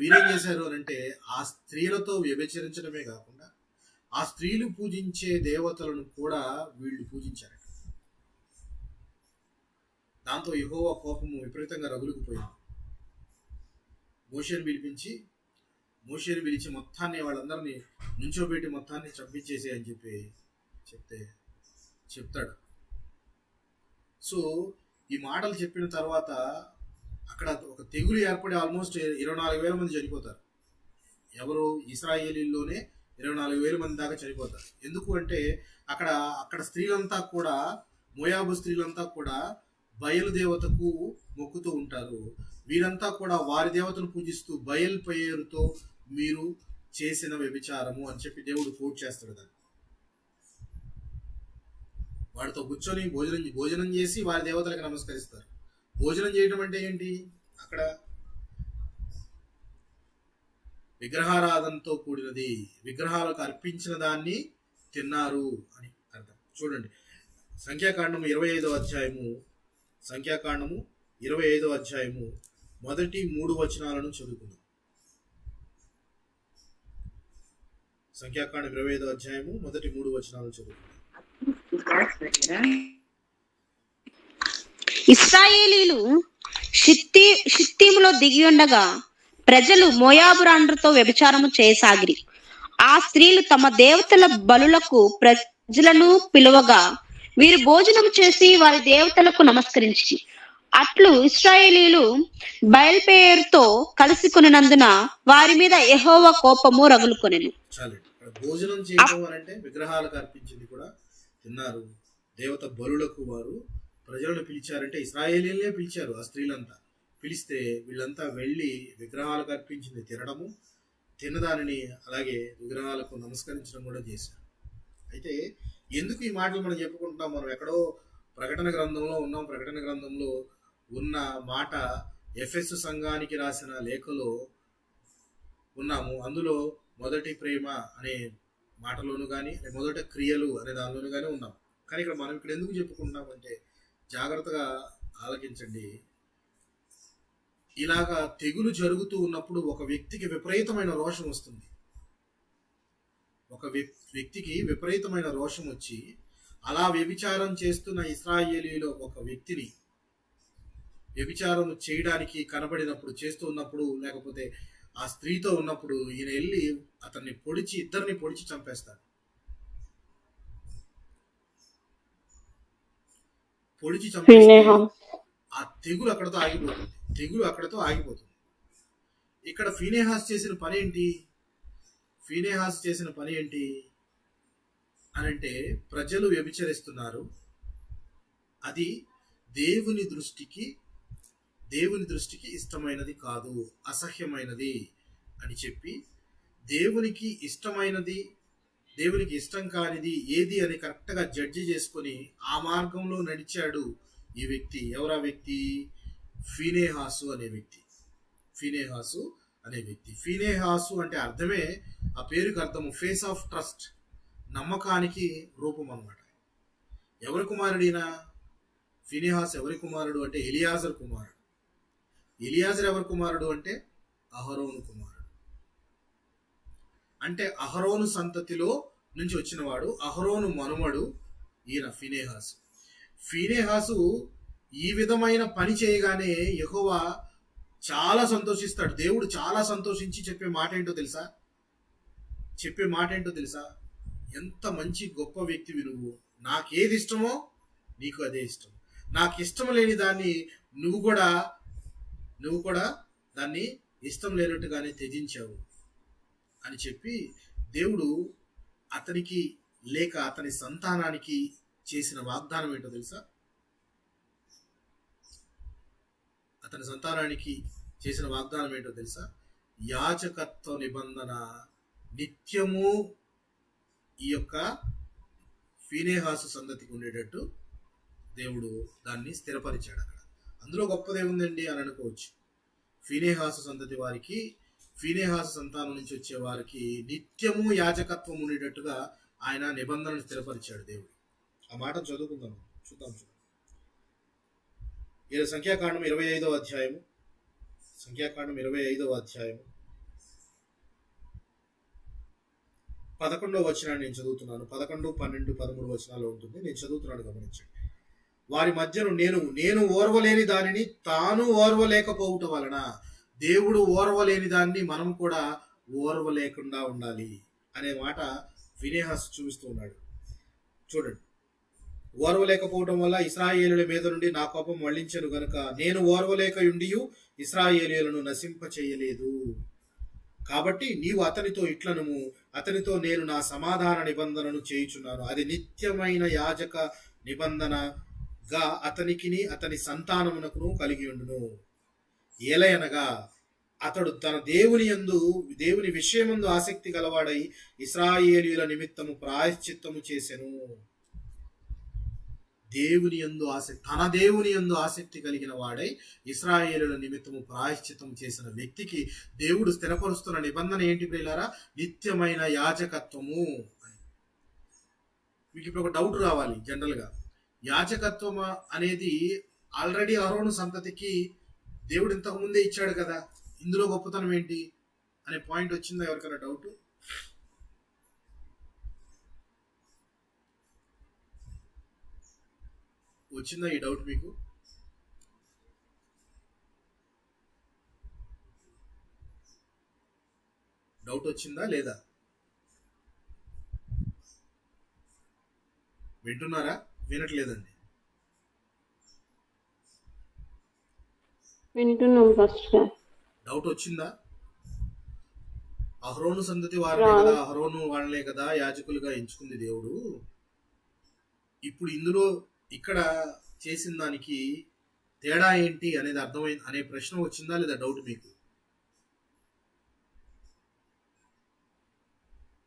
వీరేం చేశారు అని అంటే ఆ స్త్రీలతో వ్యభిచరించడమే కాకుండా ఆ స్త్రీలు పూజించే దేవతలను కూడా వీళ్ళు పూజించారట. దాంతో యెహోవా కోపము విపరీతంగా రగులుకుపోయింది. మోషేను పిలిచి మొత్తాన్ని వాళ్ళందరినీ నుంచోబెట్టి మొత్తాన్ని చంపించేసి అని చెప్తాడు. సో ఈ మాటలు చెప్పిన తర్వాత అక్కడ ఒక తెగులు ఏర్పడి ఆల్మోస్ట్ 24,000 మంది చనిపోతారు. ఎవరు? ఇశ్రాయేలీల్లోనే 24,000 మంది దాకా చనిపోతారు. ఎందుకు అంటే అక్కడ స్త్రీలంతా కూడా, మోయాబు స్త్రీలంతా కూడా బయలు దేవతకు మొక్కుతూ ఉంటారు. వీరంతా కూడా వారి దేవతను పూజిస్తూ బయల్ పేరుతో మీరు చేసిన వ్యభిచారము అని చెప్పి దేవుడు కోట్ చేస్తాడు. దాన్ని వాడితో కూర్చొని భోజనం చేసి వారి దేవతలకు నమస్కరిస్తారు. భోజనం చేయడం అంటే ఏంటి? అక్కడ విగ్రహారాధనతో కూడినది, విగ్రహాలకు అర్పించిన దాన్ని తిన్నారు అని అర్థం. చూడండి, సంఖ్యాకాండము 25వ అధ్యాయము మొదటి 3 వచనాలను చదువుకుందాం. సంఖ్యాకాండం 25వ అధ్యాయము మొదటి 3 వచనాలను చదువుకుందాం. ఇశ్రాయేలీలు షిత్తీములో దిగి ఉండగా ప్రజలు మోయాబురాండ్రతో వ్యభిచారము చేయసాగిరి. ఆ స్త్రీలు తమ దేవతల బలులకు ప్రజలను పిలువగా వీరు భోజనం చేసి వారి దేవతలకు నమస్కరించి అట్లు ఇశ్రాయేలీలు బయల్పేరుతో కలిసి కొనినందున వారి మీద యెహోవా కోపము రగులుకొనెను. భోజనం చేయడం అంటే విగ్రహాలకు అర్పించింది కూడా తిన్నారు. దేవత బలులకు వారు ప్రజలను పిలిచారంటే ఇశ్రాయేలీలే పిలిచారు. ఆ స్త్రీలంతా పిలిస్తే వీళ్ళంతా వెళ్ళి విగ్రహాలకు అర్పించింది తినడము, తిన్నదానిని అలాగే విగ్రహాలకు నమస్కరించడం కూడా చేశారు. అయితే ఎందుకు ఈ మాటలు మనం చెప్పుకుంటున్నాం? మనం ఎక్కడో ప్రకటన గ్రంథంలో ఉన్నాం. ప్రకటన గ్రంథంలో ఉన్న మాట ఎఫెసు సంఘానికి రాసిన లేఖలో ఉన్నాము. అందులో మొదటి ప్రేమ అనే మాటలోను కానీ మొదటి క్రియలు అనే దానిలోను కానీ ఉన్నాం. కానీ మనం ఇక్కడ ఎందుకు చెప్పుకుంటున్నామంటే జాగ్రత్తగా ఆలకించండి. ఇలాగా తెగులు జరుగుతూ ఉన్నప్పుడు ఒక వ్యక్తికి విపరీతమైన రోషం వస్తుంది. ఒక వ్యక్తికి విపరీతమైన రోషం వచ్చి అలా వ్యభిచారం చేస్తున్న ఇశ్రాయేలీలో ఒక వ్యక్తిని వ్యభిచారం చేయడానికి కనబడినప్పుడు, చేస్తున్నప్పుడు, లేకపోతే ఆ స్త్రీతో ఉన్నప్పుడు ఈయన వెళ్ళి ఇద్దరిని పొడిచి చంపేస్తాడు. పొడిచి చంపేస్తే ఆ తెగులు అక్కడతో ఆగిపోతుంది. ఇక్కడ ఫీనేహాస్ చేసిన పని ఏంటి అనంటే ప్రజలు వ్యభిచరిస్తున్నారు, అది దేవుని దృష్టికి ఇష్టమైనది కాదు, అసహ్యమైనది అని చెప్పి దేవునికి ఇష్టం కానిది ఏది అని కరెక్ట్గా జడ్జి చేసుకొని ఆ మార్గంలో నడిచాడు ఈ వ్యక్తి. ఎవరా వ్యక్తి? ఫీనేహాసు అనే వ్యక్తి. ఫీనేహాసు అంటే అర్థమే, ఆ పేరుకి అర్థము ఫేస్ ఆఫ్ ట్రస్ట్, నమ్మకానికి రూపం అన్నమాట. ఎవరి కుమారుడినా? ఫీనేహాస్ ఎవరి కుమారుడు అంటే ఎలియాజర్ కుమారుడు. ఎలియాజర్ ఎవరి కుమారుడు అంటే అహరోను కుమారుడు. అంటే అహరోను సంతతిలో నుంచి వచ్చినవాడు, అహరోను మనుమడు ఈయన ఫీనేహాసు ఈ విధమైన పని చేయగానే యెహోవా చాలా సంతోషిస్తాడు. దేవుడు చాలా సంతోషించి చెప్పే మాట ఏంటో తెలుసా? ఎంత మంచి గొప్ప వ్యక్తివి నువ్వు, నాకేది ఇష్టమో నీకు అదే ఇష్టం, నాకు ఇష్టం లేని దాన్ని నువ్వు కూడా దాన్ని ఇష్టం లేనట్టుగానే త్యజించావు అని చెప్పి దేవుడు అతనికి లేక అతని సంతానానికి చేసిన వాగ్దానం ఏంటో తెలుసా? యాజకత్వ నిబంధన నిత్యము ఈ యొక్క ఫీనేహాసు సంతతికి ఉండేటట్టు దేవుడు దాన్ని స్థిరపరిచాడు. అక్కడ అందులో గొప్పదేముందండి అని అనుకోవచ్చు. ఫీనేహాసు సంతతి వారికి ఫీనెహాసు సంతానం నుంచి వచ్చే వారికి నిత్యము యాజకత్వం ఉండేటట్టుగా ఆయన నిబంధనలు స్థిరపరిచాడు దేవుడు. ఆ మాట చదువుకుందాం, చూద్దాం. సంఖ్యాకాండం 25వ అధ్యాయము, సంఖ్యాకాండం 25వ అధ్యాయము 11వ వచనాన్ని నేను చదువుతున్నాను. 11, 12, 13 వచనాలు ఉంటుంది. నేను చదువుతున్నాను, గమనించండి. వారి మధ్యను నేను ఓర్వలేని దానిని తాను ఓర్వలేకపోవటం వలన, దేవుడు ఓర్వలేని దాన్ని మనం కూడా ఓర్వలేకుండా ఉండాలి అనే మాట ఫీనెహాసు చూపిస్తూ ఉన్నాడు. చూడండి, ఓర్వలేకపోవటం వల్ల ఇశ్రాయేలుల మీద నుండి నా కోపం మళ్లించెను గనుక నేను ఓర్వలేకయుండియు ఇశ్రాయేలీయులను నశింప చేయలేదు. కాబట్టి నీవు అతనితో ఇట్లనుము, అతనితో నేను నా సమాధాన నిబంధనను చేయుచున్నాను, అది నిత్యమైన యాజక నిబంధనగా అతనికిని అతని సంతానమునకును కలిగి ఉండును. ఏలయనగా అతడు తన దేవుని విషయమందు ఆసక్తి గలవాడై ఇశ్రాయేలీయుల నిమిత్తము ప్రాయశ్చిత్తము చేసెను. తన దేవుని యందు ఆసక్తి కలిగిన వాడై ఇశ్రాయేలుల నిమిత్తము ప్రాయశ్చిత్తం చేసిన వ్యక్తికి దేవుడు స్థిరపరుస్తున్న నిబంధన ఏంటి ప్రియులారా? నిత్యమైన యాజకత్వము. మీకు ఇప్పుడు ఒక డౌట్ రావాలి. జనరల్ గా యాజకత్వం అనేది ఆల్రెడీ అహరోను సంతతికి దేవుడు ఇంతకు ముందే ఇచ్చాడు కదా, ఇందులో గొప్పతనం ఏంటి అనే పాయింట్ వచ్చిందా ఎవరికైనా డౌట్? వచ్చిందా ఈ డౌట్ మీకు? డౌట్ వచ్చిందా లేదా? వింటున్నారా? వినట్లేదండి. వింటున్నాం ఫస్ట్. డౌట్ వచ్చిందా? అహరోను సంతతి వారనే కదా, అహరోను వాళ్ళనే కదా యాజకులుగా ఎంచుకుంది దేవుడు. ఇప్పుడు ఇందులో ఇక్కడ చేసిన దానికి తేడా ఏంటి అనేది అర్థమైంది అనే ప్రశ్న వచ్చిందా లేదా డౌట్ మీకు?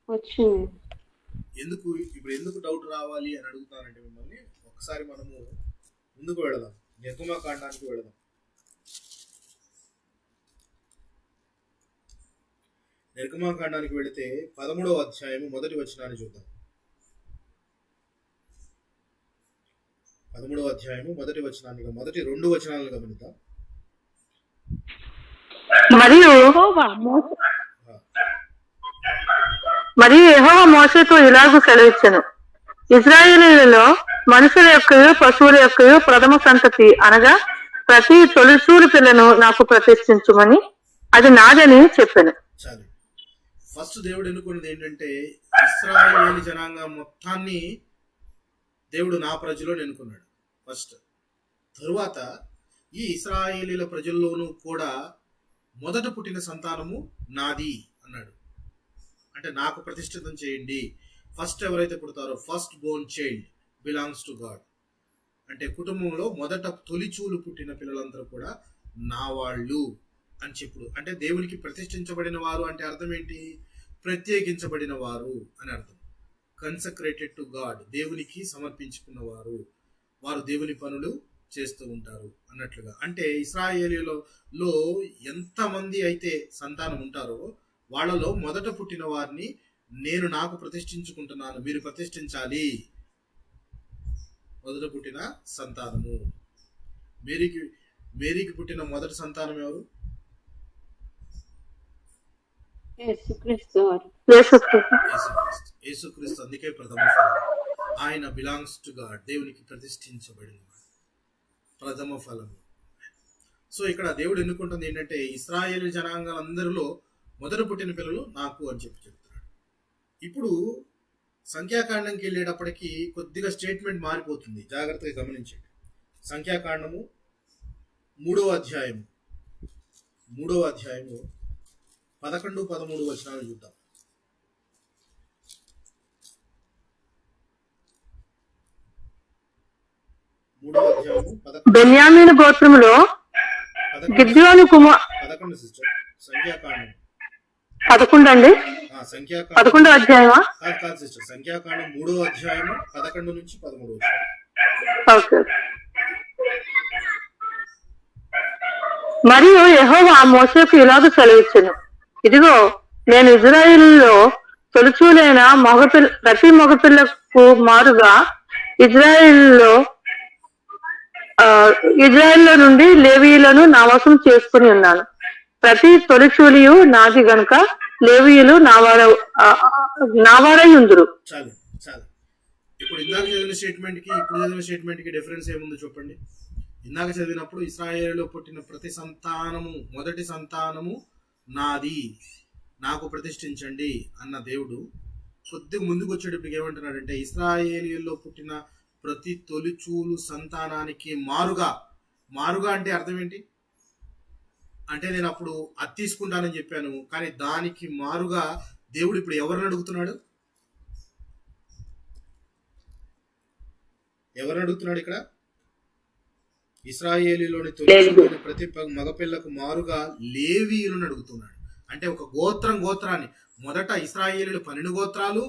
వచ్చింది. ఎందుకు డౌట్ రావాలి అని అడుగుతానంటే మిమ్మల్ని, ఒకసారి మనము ముందుకు వెళదాం, నిర్గమకాండానికి వెళదాం. నిర్గమకాండానికి వెళితే 13వ అధ్యాయము 1వ వచనాన్ని చూద్దాం. 13వ అధ్యాయము 1వ వచనాన్ని, మొదటి 2 వచనాలను గమనిద్దాం. మరియు యెహోవా మోషేతో ఇలాగూ సెలవిచ్చెను, ఇశ్రాయేలీయులలో మనుషుల యొక్కయు పశువుల యొక్కయు ప్రథమ సంతతి అనగా ప్రతి తొలిచూలు పిల్లను నాకు ప్రతిష్ఠించుమని, అది నాదని చెప్పాను. చాలు. ఫస్ట్ దేవుడు ఎన్నుకున్నది ఏంటంటే ఇశ్రాయేలు జనాంగం మొత్తాన్ని దేవుడు నా ప్రజలో ఎన్నుకున్నాడు ఫస్ట్. తరువాత ఈ ఇశ్రాయేలీల ప్రజల్లోనూ కూడా మొదట పుట్టిన సంతానము నాది అన్నాడు. అంటే నాకు ప్రతిష్ఠితం చేయండి. ఫస్ట్ ఎవరైతే పుడతారో first born child belongs to God. అంటే కుటుంబంలో మొదట తొలిచూలు పుట్టిన పిల్లలందరూ కూడా నా వాళ్ళు అని చెప్పుడు. అంటే దేవునికి ప్రతిష్ఠించబడిన వారు అంటే అర్థం ఏంటి? ప్రత్యేకించబడిన వారు అని అర్థం. కన్సక్రేటెడ్ టు గాడ్, దేవునికి సమర్పించుకున్నవారు, వారు దేవుని పనులు చేస్తూ ఉంటారు అన్నట్లుగా. అంటే ఇశ్రాయేలీయులలో ఎంతమంది అయితే సంతానం ఉంటారో వాళ్ళలో మొదట పుట్టిన వారిని నేను నాకు ప్రతిష్ఠించుకుంటున్నాను, మీరు ప్రతిష్ఠించాలి. మొదట పుట్టిన సంతానము మేరీకి పుట్టిన మొదటి సంతానం ఎవరు? యేసుక్రీస్తు. అందుకే ప్రథమ ఫలం. ఆయన బిలాంగ్స్ టు గాడ్, దేవునికి ప్రతిష్ఠించబడిన ప్రథమ ఫలము. సో ఇక్కడ దేవుడు ఎన్నుకుంటుంది ఏంటంటే ఇశ్రాయేలు జనాంగాలందరిలో మొదట పుట్టిన పిల్లలు నాకు అని చెప్తున్నాడు. ఇప్పుడు సంఖ్యాకాండంకి వెళ్ళేటప్పటికి కొద్దిగా స్టేట్మెంట్ మారిపోతుంది, జాగ్రత్తగా గమనించండి. సంఖ్యాకాండము 3వ అధ్యాయము 11, 13 వచనాలు చూద్దాం. బెన్యామీను గోత్రములో గిద్యోను కుమార్ 11 సిస్టర్. సంఖ్యాకాండం 11 అండి. 11వ అధ్యాయమా? కాదు సిస్టర్, సంఖ్యాకాండం 3వ అధ్యాయము 11 నుంచి 13 వచనం. ఓకే. మరియు యెహోవా మోషేకు ఇలాగ సెలవిచ్చెను, ఇదిగో నేను ఇజ్రాయిల్లో తొలిచూలైన ప్రతి మగపిల్లకు మారుగా ఇజ్రాయిల్లో ఇజ్రాయిల్లో నుండి లేవీయులను నా వశం చేసుకుని ఉన్నాను. ప్రతి తొలిచూలియు నాది గనుక లేవీయులు నావారై ఉందురు. చాలు చాలు. ఇప్పుడు ఇందాక చదివిన స్టేట్మెంట్ కి ఇప్పుడు చదివిన స్టేట్మెంట్ కి డిఫరెన్స్ ఏముందో చెప్పండి. ఇందాక చదివినప్పుడు ఇశ్రాయేలులో పుట్టిన ప్రతి సంతానము, మొదటి సంతానము నాది, నాకు ప్రతిష్ఠించండి అన్న దేవుడు కొద్దిగా ముందుకు వచ్చేటప్పటికి ఏమంటున్నాడంటే ఇశ్రాయేలీయుల్లో పుట్టిన ప్రతి తొలిచూలు సంతానానికి మారుగా. మారుగా అంటే అర్థం ఏంటి అంటే, నేను అప్పుడు అది తీసుకుంటానని చెప్పాను, కానీ దానికి మారుగా దేవుడు ఇప్పుడు ఎవరిని అడుగుతున్నాడు? ఎవరిని అడుగుతున్నాడు ఇక్కడ? ఇశ్రాయేలీలోని తొలిచూలైన ప్రతి మగపిల్లకు మారుగా లేవీయులను అడుగుతున్నాడు. అంటే ఒక గోత్రాన్ని మొదట ఇశ్రాయేలీలు 12 గోత్రాలు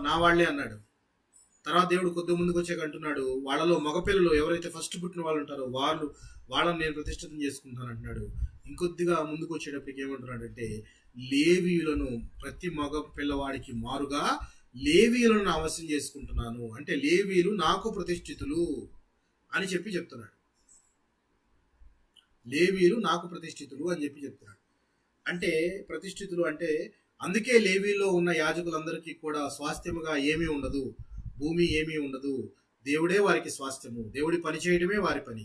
నా వాళ్లే అన్నాడు. తర్వాత దేవుడు కొద్ది ముందుకు వచ్చాక అంటున్నాడు, వాళ్ళలో మగపిల్లలు ఎవరైతే ఫస్ట్ పుట్టిన వాళ్ళు ఉంటారో వాళ్ళని నేను ప్రతిష్ఠితం చేసుకుంటాను అంటున్నాడు. ఇంకొద్దిగా ముందుకు వచ్చేటప్పటికి ఏమంటున్నాడంటే లేవీయులను, ప్రతి మగ పిల్లవాడికి మారుగా లేవీయులను నా వశం చేసుకుంటున్నాను. అంటే లేవీయులు నాకు ప్రతిష్ఠితులు అని చెప్తున్నాడు. లేవీయులు నాకు ప్రతిష్ఠితులు అని చెప్తున్నాడు. అంటే ప్రతిష్ఠితులు అంటే అందుకే లేవీలో ఉన్న యాజకులందరికీ కూడా స్వాస్థ్యముగా ఏమీ ఉండదు, భూమి ఏమీ ఉండదు, దేవుడే వారికి స్వాస్థ్యము, దేవుడి పని చేయడమే వారి పని.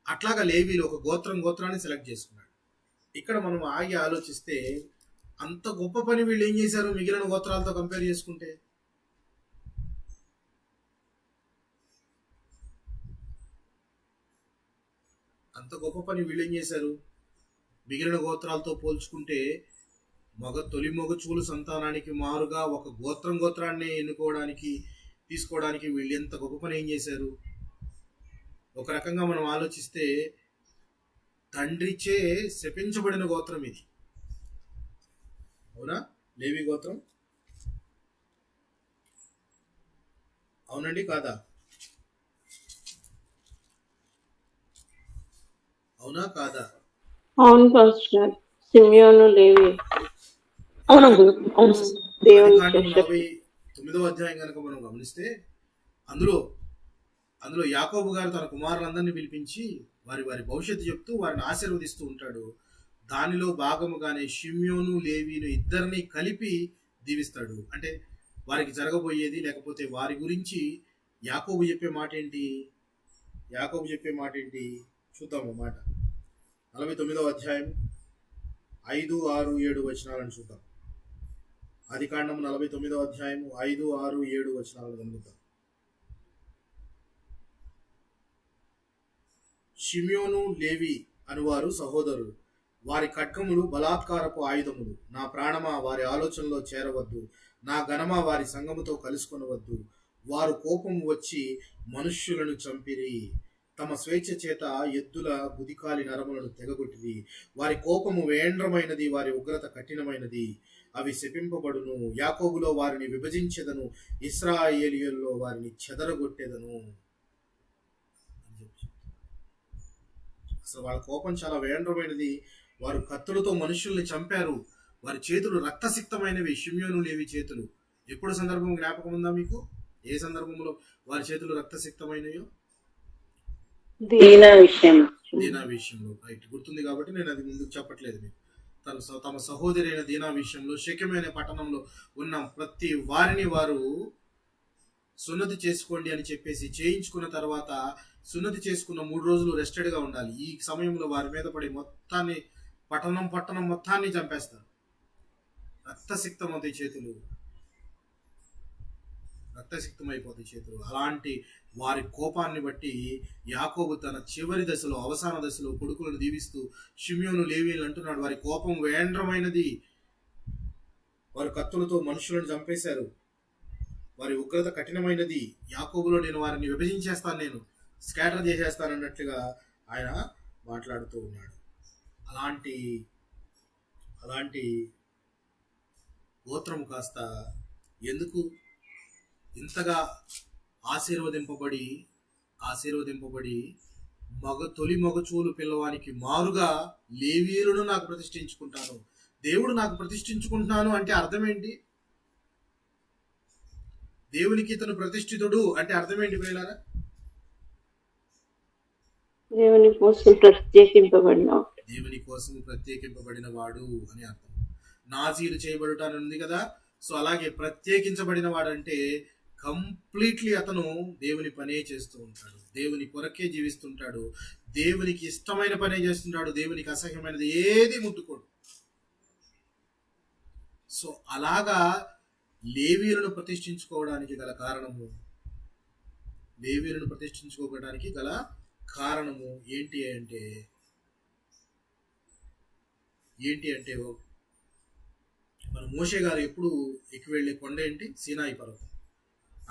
అట్లాగా లేవీలు ఒక గోత్రాన్ని సెలెక్ట్ చేసుకున్నాడు. ఇక్కడ మనం ఆగి ఆలోచిస్తే అంత గొప్ప పని వీళ్ళు ఏం చేశారు మిగిలిన గోత్రాలతో కంపేర్ చేసుకుంటే? అంత గొప్ప పని వీళ్ళు ఏం చేశారు మిగిలిన గోత్రాలతో పోల్చుకుంటే? తొలి మగచూలు సంతానానికి మారుగా ఒక గోత్రాన్ని తీసుకోవడానికి వీళ్ళు ఎంత గొప్ప పని ఏం చేశారు? ఒక రకంగా మనం ఆలోచిస్తే తండ్రిచే శపించబడిన గోత్రం ఇది, అవునా? లేవి గోత్రం, అవునండి కాదా? అవునా కాదా? అవును పాస్టర్. సిమియోను లేవి అవును అవును. దేవుని 49వ అధ్యాయం కనుక మనం గమనిస్తే అందులో యాకోబు గారు తన కుమారులందరినీ పిలిపించి వారి భవిష్యత్తు చెప్తూ వారిని ఆశీర్వదిస్తూ ఉంటాడు. దానిలో భాగముగానే షిమ్యోను లేవీను ఇద్దరిని కలిపి దీవిస్తాడు. అంటే వారికి జరగబోయేది, లేకపోతే వారి గురించి యాకోబు చెప్పే మాట ఏంటి? చూద్దాము మాట. 49వ అధ్యాయం 5, 6, 7 వచనాలను చూద్దాం. ఆదికాండం 49వ అధ్యాయం 5, 6, 7 వచనాలను గమనిద్దాం. షిమ్యోను లేవి అనువారు సహోదరులు, వారి ఖడ్గములు బలాత్కారపు ఆయుధములు. నా ప్రాణమా వారి ఆలోచనలో చేరవద్దు, నా ఘనమా వారి సంగముతో కలుసుకొనవద్దు. వారు కోపము వచ్చి మనుష్యులను చంపిరి, తమ స్వేచ్ఛ చేత ఎద్దుల గుదికాలి నరములను తెగగొట్టిరి. వారి కోపము వేండ్రమైనది, వారి ఉగ్రత కఠినమైనది, అవి శపింపబడును. యాకోబులో వారిని విభజించెదను, ఇశ్రాయేలీయుల్లో వారిని చెదరగొట్టెదను. అసలు వాళ్ళ కోపం చాలా వేండ్రమైనది. వారు కత్తులతో మనుషుల్ని చంపారు, వారి చేతులు రక్తసిక్తమైనవి. షిమ్యోను లేవి చేతులు ఎప్పుడు సందర్భం జ్ఞాపకం ఉందా మీకు? ఏ సందర్భంలో వారి చేతులు రక్తసిక్తమైనయో? దీనా విషయంలో. రైట్, గుర్తుంది కాబట్టి నేను అది ముందుకు చెప్పట్లేదు. మీకు తమ సహోదరి అయిన దీనా విషయంలో షెకెమైన పట్టణంలో ఉన్న ప్రతి వారిని వారు సున్నతి చేసుకోండి అని చెప్పేసి చేయించుకున్న తర్వాత సున్నతి చేసుకున్న 3 రోజులు రెస్టెడ్ గా ఉండాలి. ఈ సమయంలో వారి మీద పడి మొత్తాన్ని పట్టణం మొత్తాన్ని చంపేస్తారు. రక్తసిక్తమవుతాయి చేతులు. అలాంటి వారి కోపాన్ని బట్టి యాకోబు తన చివరి దశలో, అవసాన దశలో కొడుకులను దీవిస్తూ షిమ్యోను లేవీయులను అంటున్నాడు, వారి కోపం వేండ్రమైనది, వారు కత్తులతో మనుషులను చంపేశారు, వారి ఉగ్రత కఠినమైనది. యాకోబులో నేను వారిని విభజించేస్తాను, నేను స్కాటర్ చేసేస్తానన్నట్లుగా ఆయన మాట్లాడుతూ ఉన్నాడు. అలాంటి గోత్రము కాస్త ఎందుకు ఇంతగా ఆశీర్వదింపబడి తొలి మగచూలు పిల్లవానికి మారుగా లేవీయులను నాకు ప్రతిష్ఠించుకుంటాను. దేవుడు నాకు ప్రతిష్ఠించుకుంటున్నాను అంటే అర్థం ఏంటి? దేవునికి ఇతను ప్రతిష్ఠితుడు అంటే అర్థం ఏంటి ప్రియులారా? దేవుని కోసం ప్రత్యేకింపబడిన దేవుని కోసం ప్రత్యేకింపబడిన వాడు అని అర్థం. నాజీలు చేయబడుట అని ఉంది కదా. సో అలాగే ప్రత్యేకించబడిన వాడంటే కంప్లీట్లీ అతను దేవుని పనే చేస్తూ ఉంటాడు, దేవుని కొరకే జీవిస్తుంటాడు, దేవునికి ఇష్టమైన పనే చేస్తుంటాడు, దేవునికి అసహ్యమైనది ఏది ముట్టుకోడు. సో అలాగా లేవీయులను ప్రతిష్ఠించుకోవడానికి గల కారణము ఏంటి అంటే మన మోషే గారు ఎప్పుడు ఎక్కి వెళ్ళే కొండ ఏంటి? సీనాయి పర్వతం.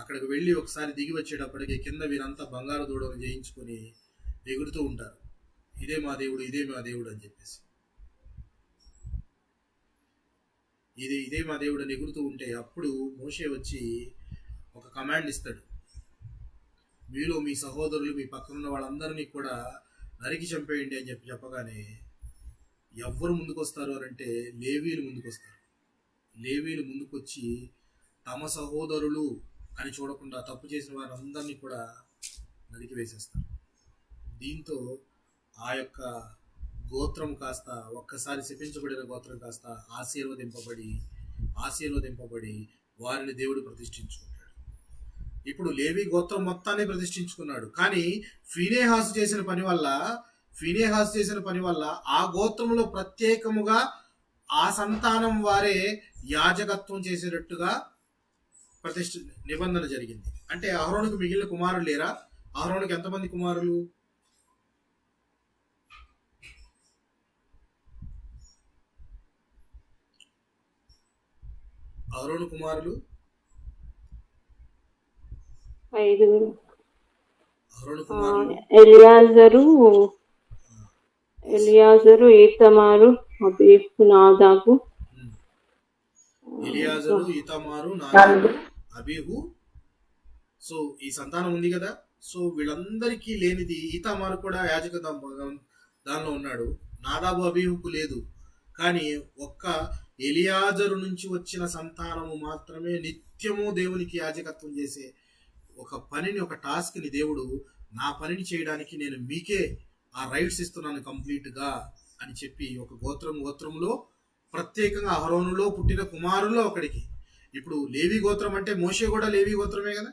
అక్కడికి వెళ్ళి ఒకసారి దిగి వచ్చేటప్పటికి కింద వీరంతా బంగారు దూడను జయించుకొని ఎగురుతూ ఉంటారు, ఇదే మా దేవుడు అని చెప్పేసి. ఇదే మా దేవుడు అని ఎగురుతూ ఉంటే అప్పుడు మోషే వచ్చి ఒక కమాండ్ ఇస్తాడు, మీలో మీ సహోదరులు మీ పక్కనున్న వాళ్ళందరినీ కూడా నరికి చంపేయండి అని చెప్పగానే ఎవ్వరు ముందుకు వస్తారు అని అంటే లేవీయులు ముందుకొస్తారు. లేవీయులు ముందుకొచ్చి తమ సహోదరులు అని చూడకుండా తప్పు చేసిన వారందరినీ కూడా నరికి వేసేస్తారు. దీంతో ఆ యొక్క గోత్రం కాస్త ఒక్కసారి శపించబడిన గోత్రం కాస్త ఆశీర్వదింపబడి వారిని దేవుడు ప్రతిష్ఠించుకుంటాడు. ఇప్పుడు లేవి గోత్రం మొత్తాన్ని ప్రతిష్ఠించుకున్నాడు. కానీ ఫీనేహాసు చేసిన పని వల్ల ఆ గోత్రంలో ప్రత్యేకముగా ఆ సంతానం వారే యాజకత్వం చేసేటట్టుగా నిబంధన జరిగింది. అంటే అహరోనుకు మిగిలిన కుమారులు లేరా? అహరోనుకి ఎంతమంది కుమారులు? అహరోను కుమారులు 5. అహరోను కుమారులు ఎలియాజరు, ఈతమారు, అబీహు, నాదాబు. ఎలియాజరు, ఈతమారు, నాదాబు, అబీహు. సో ఈ సంతానం ఉంది కదా. సో వీళ్ళందరికీ లేనిది ఈతమారు కూడా యాజక దానిలో ఉన్నాడు, నాదాబు అబీహుకు లేదు. కానీ ఒక్క ఎలియాజరు నుంచి వచ్చిన సంతానము మాత్రమే నిత్యము దేవునికి యాజకత్వం చేసే ఒక పనిని, ఒక టాస్క్ని దేవుడు, నా పనిని చేయడానికి నేను మీకే ఆ రైట్స్ ఇస్తున్నాను కంప్లీట్ గా అని చెప్పి ఒక గోత్రంలో ప్రత్యేకంగా అహరోనులో పుట్టిన కుమారుల్లో ఒకడికి. ఇప్పుడు లేవి గోత్రం అంటే మోషే కూడా లేవి గోత్రమే కదా,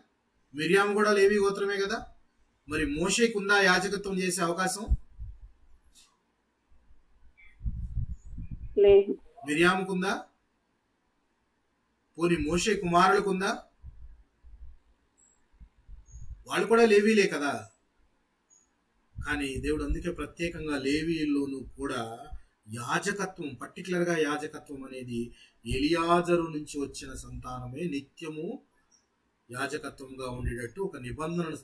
మిరియాం కూడా లేవి గోత్రమే కదా. మరి మోషేకు ఉందా యాజకత్వం చేసే అవకాశం? లేదు. మిరియాముకుందా? పోనీ మోషే కుమారులకుందా? వాళ్ళు కూడా లేవీలే కదా. కానీ దేవుడు అందుకే ప్రత్యేకంగా లేవీల్లోనూ కూడా యాజకత్వం, పర్టికులర్గా యాజకత్వం అనేది ఎలియాజరు నుంచి వచ్చిన సంతానమే నిత్యము యాజకత్వంగా ఉండేటట్టు ఒక నిబంధనను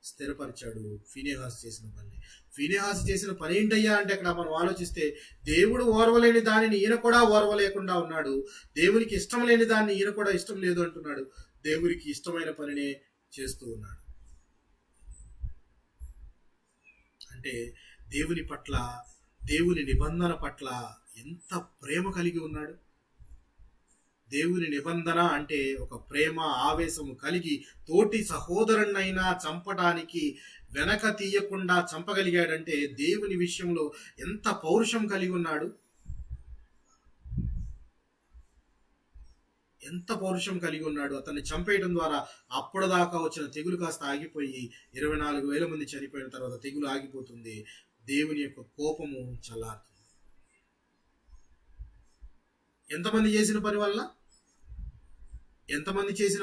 స్థిరపరిచాడు ఫీనేహాసు చేసిన పని. ఫీనేహాసు చేసిన పని ఏంటయ్యా అంటే అక్కడ మనం ఆలోచిస్తే, దేవుడు ఓర్వలేని దానిని ఈయన కూడా ఓర్వలేకుండా ఉన్నాడు, దేవునికి ఇష్టం లేని దాన్ని ఈయన కూడా ఇష్టం లేదు అంటున్నాడు, దేవునికి ఇష్టమైన పనినే చేస్తూ ఉన్నాడు. అంటే దేవుని నిబంధన పట్ల ఎంత ప్రేమ కలిగి ఉన్నాడు. దేవుని నిబంధన అంటే ఒక ప్రేమ, ఆవేశము కలిగి తోటి సహోదరునైనా చంపడానికి వెనక తీయకుండా చంపగలిగాడంటే దేవుని విషయంలో ఎంత పౌరుషం కలిగి ఉన్నాడు, అతన్ని చంపేయడం ద్వారా అప్పటిదాకా వచ్చిన తెగులు కాస్త ఆగిపోయి 24,000 మంది చనిపోయిన తర్వాత తెగులు ఆగిపోతుంది, దేవుని యొక్క కోపము చల్లారుతుంది. ఎంతమంది చేసిన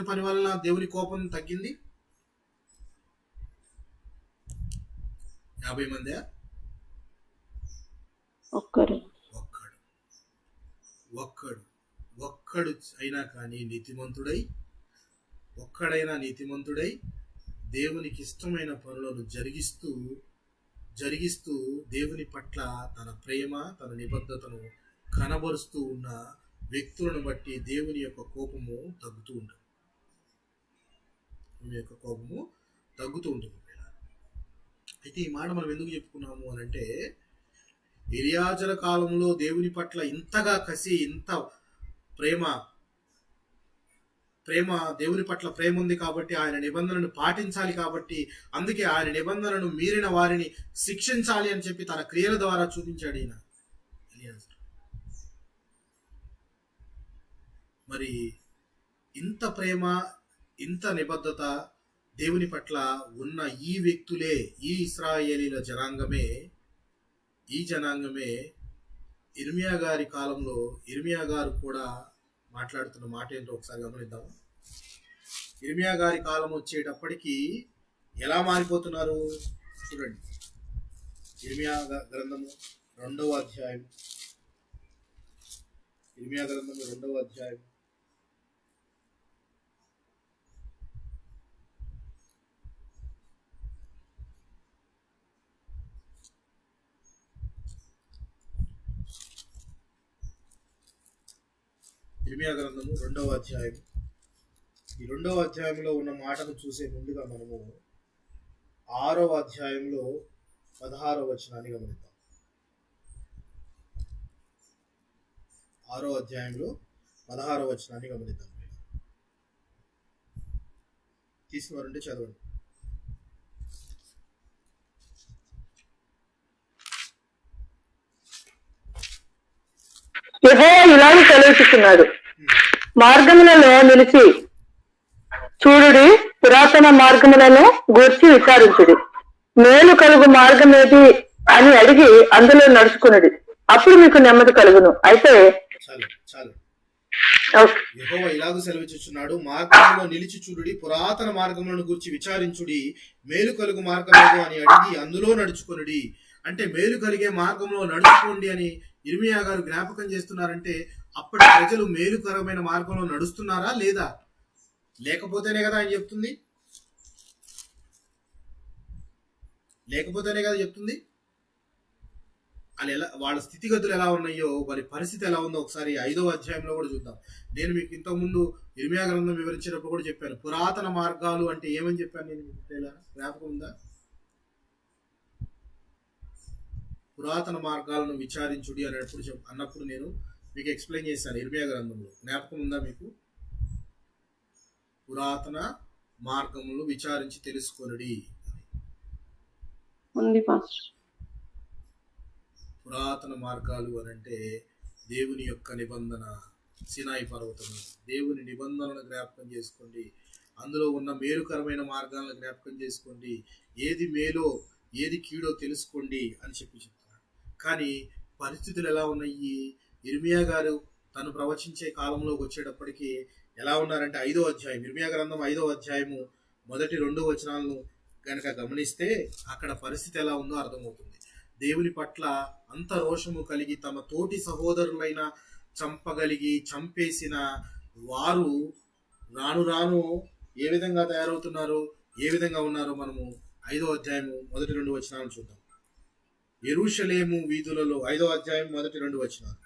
పని వల్ల దేవుని కోపం తగ్గింది? 50 మంది? ఒక్కడు అయినా కానీ నీతిమంతుడై దేవునికి ఇష్టమైన పనులను జరిగిస్తూ దేవుని పట్ల తన ప్రేమ, తన నిబద్ధతను కనబరుస్తూ ఉన్న వ్యక్తులను బట్టి దేవుని యొక్క కోపము తగ్గుతూ ఉంటుంది. అయితే ఈ మాట మనం ఎందుకు చెప్పుకున్నాము అని అంటే, ఎలియాజరు కాలంలో దేవుని పట్ల ఇంతగా కసి, ఇంత ప్రేమ దేవుని పట్ల ప్రేమ ఉంది కాబట్టి ఆయన నిబంధనను పాటించాలి, కాబట్టి అందుకే ఆయన నిబంధనను మీరిన వారిని శిక్షించాలి అని చెప్పి తన క్రియల ద్వారా చూపించాడు ఈయన ఎలియాజరు. మరి ఇంత ప్రేమ, ఇంత నిబద్ధత దేవుని పట్ల ఉన్న ఈ వ్యక్తులే, ఈ ఇశ్రాయేలీల జనాంగమే, ఈ జనాంగమే ఇర్మియా గారి కాలంలో ఇర్మియా గారు కూడా మాట్లాడుతున్న మాట ఏంటో ఒకసారి గమనిద్దాం. ఇర్మియా గారి కాలం వచ్చేటప్పటికి ఎలా మారిపోతున్నారు చూడండి. ఇర్మియా గ్రంథము 2వ అధ్యాయం, ఇర్మియా గ్రంథము 2వ అధ్యాయం ఇర్మియా గ్రంథము 2వ అధ్యాయం. ఈ 2వ అధ్యాయంలో ఉన్న మాటను చూసే ముందుగా మనము 6వ అధ్యాయంలో 16వ వచనాన్ని గమనిద్దాం. 6వ అధ్యాయంలో 16వ వచనాన్ని గమనిద్దాం. తీసుకున్నారంటే చదవండి. యెహోవా ఇలాగే సెలవిస్తున్నాడు, మార్గములలో నిలిచి చూడుడి, పురాతన మార్గములను గూర్చి విచారించుడి, మేలు కలుగు మార్గం ఏది అని అడిగి అందులో నడుచుకున్నది, అప్పుడు మీకు నెమ్మది కలుగును. అయితే చాలు. యెహోవా ఇలాగూ సెలవిచ్చుచున్నాడు, మార్గంలో నిలిచి చూడుడి, పురాతన మార్గములను గురించి విచారించుడి, మేలు కలుగు మార్గం ఏదో అని అడిగి అందులో నడుచుకునుడి. అంటే మేలు కలిగే మార్గంలో నడుచుకోండి అని ఇర్మియా గారు జ్ఞాపకం చేస్తున్నారంటే, అప్పటి ప్రజలు మేలుకరమైన మార్గంలో నడుస్తున్నారా లేదా? లేకపోతేనే కదా ఆయన చెప్తుంది, లేకపోతేనే కదా చెప్తుంది. వాళ్ళ స్థితిగతులు ఎలా ఉన్నాయో, వారి పరిస్థితి ఎలా ఉందో ఒకసారి 5వ అధ్యాయంలో కూడా చూద్దాం. నేను మీకు ఇంతకుముందు ఇర్మియా గ్రంథం వివరించినప్పుడు కూడా చెప్పాను, పురాతన మార్గాలు అంటే ఏమని చెప్పాను నేను మీకు జ్ఞాపకం ఉందా? పురాతన మార్గాలను విచారించుడి అన్నప్పుడు నేను మీకు ఎక్స్ప్లెయిన్ చేశాను ఇర్మియా గ్రంథంలో. జ్ఞాపకం ఉందా మీకు? పురాతన మార్గములు విచారించి తెలుసుకొనుడి. ఉంది పాస్టర్. పురాతన మార్గాలు అనంటే దేవుని యొక్క నిబంధన, సినాయి పర్వతము, దేవుని నిబంధనలను జ్ఞాపకం చేసుకోండి, అందులో ఉన్న మేలుకరమైన మార్గాలను జ్ఞాపకం చేసుకోండి, ఏది మేలో ఏది కీడో తెలుసుకోండి అని చెప్తున్నారు. కానీ పరిస్థితులు ఎలా ఉన్నాయి? ఇర్మియా గారు తను ప్రవచించే కాలంలోకి వచ్చేటప్పటికి ఎలా ఉన్నారంటే, 5వ అధ్యాయం, ఇర్మియా గ్రంథం 5వ అధ్యాయము మొదటి 2 వచనాలను కనుక గమనిస్తే అక్కడ పరిస్థితి ఎలా ఉందో అర్థమవుతుంది. దేవుని పట్ల అంత రోషము కలిగి తమ తోటి సహోదరులైన చంపేసిన వారు రాను రాను ఏ విధంగా తయారవుతున్నారో, ఏ విధంగా ఉన్నారో మనము 5వ అధ్యాయము మొదటి 2 వచనాలను చూద్దాం. యెరూషలేము వీధులలో, 5వ అధ్యాయం మొదటి 2 వచనాలు.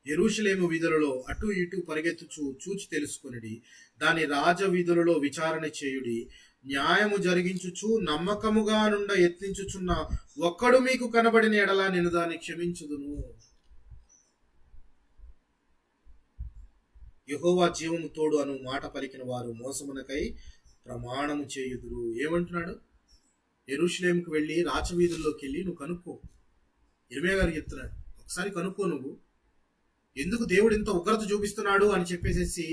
యెరూషలేము వీధులలో అటు ఇటు పరిగెత్తుచు చూచి తెలుసుకొనిడి, దాని రాజ వీధులలో విచారణ చేయుడి, న్యాయము జరిగించుచు నమ్మకముగా నుండ యత్నించుచున్న ఒక్కడు మీకు కనబడిన ఎడల నేను దాన్ని క్షమించుదును. యెహోవా జీవము తోడు అను మాట పలికిన వారు మోసమునకై ప్రమాణము చేయుదురు. ఏమంటున్నాడు? యెరూషలేముకు వెళ్ళి రాచవీధుల్లోకి వెళ్ళి నువ్వు కనుక్కో. ఇర్మియా గారు చెప్తున్నాడు, ఒకసారి కనుక్కో, నువ్వు ఎందుకు దేవుడు ఇంత ఉగ్రత చూపిస్తున్నాడు అని చెప్పేసి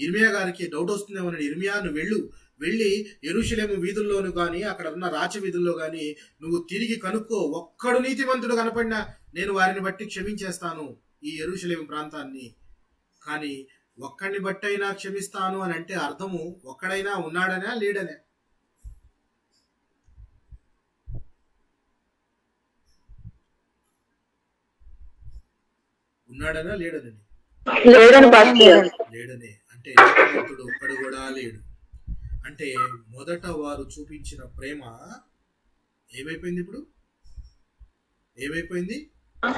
ఇర్మియా గారికి డౌట్ వస్తుందేమో. ఇర్మియా, నువ్వు వెళ్ళి యెరూషలేము వీధుల్లోను కానీ అక్కడ ఉన్న రాచ వీధుల్లో కానీ నువ్వు తిరిగి కనుక్కో, ఒక్కడు నీతిమంతుడు కనపడినా నేను వారిని బట్టి క్షమించేస్తాను ఈ యెరూషలేము ప్రాంతాన్ని. కానీ ఒక్కడిని బట్టైనా క్షమిస్తాను అని అంటే అర్థము ఒక్కడైనా ఉన్నాడనే లేడనే? ఉన్నాడనా లేడనని? లేడనే. అంటే నీతిమంతుడు ఒక్కడు కూడా లేడు. అంటే మొదట వారు చూపించిన ప్రేమ ఏమైపోయింది? ఇప్పుడు ఏమైపోయింది?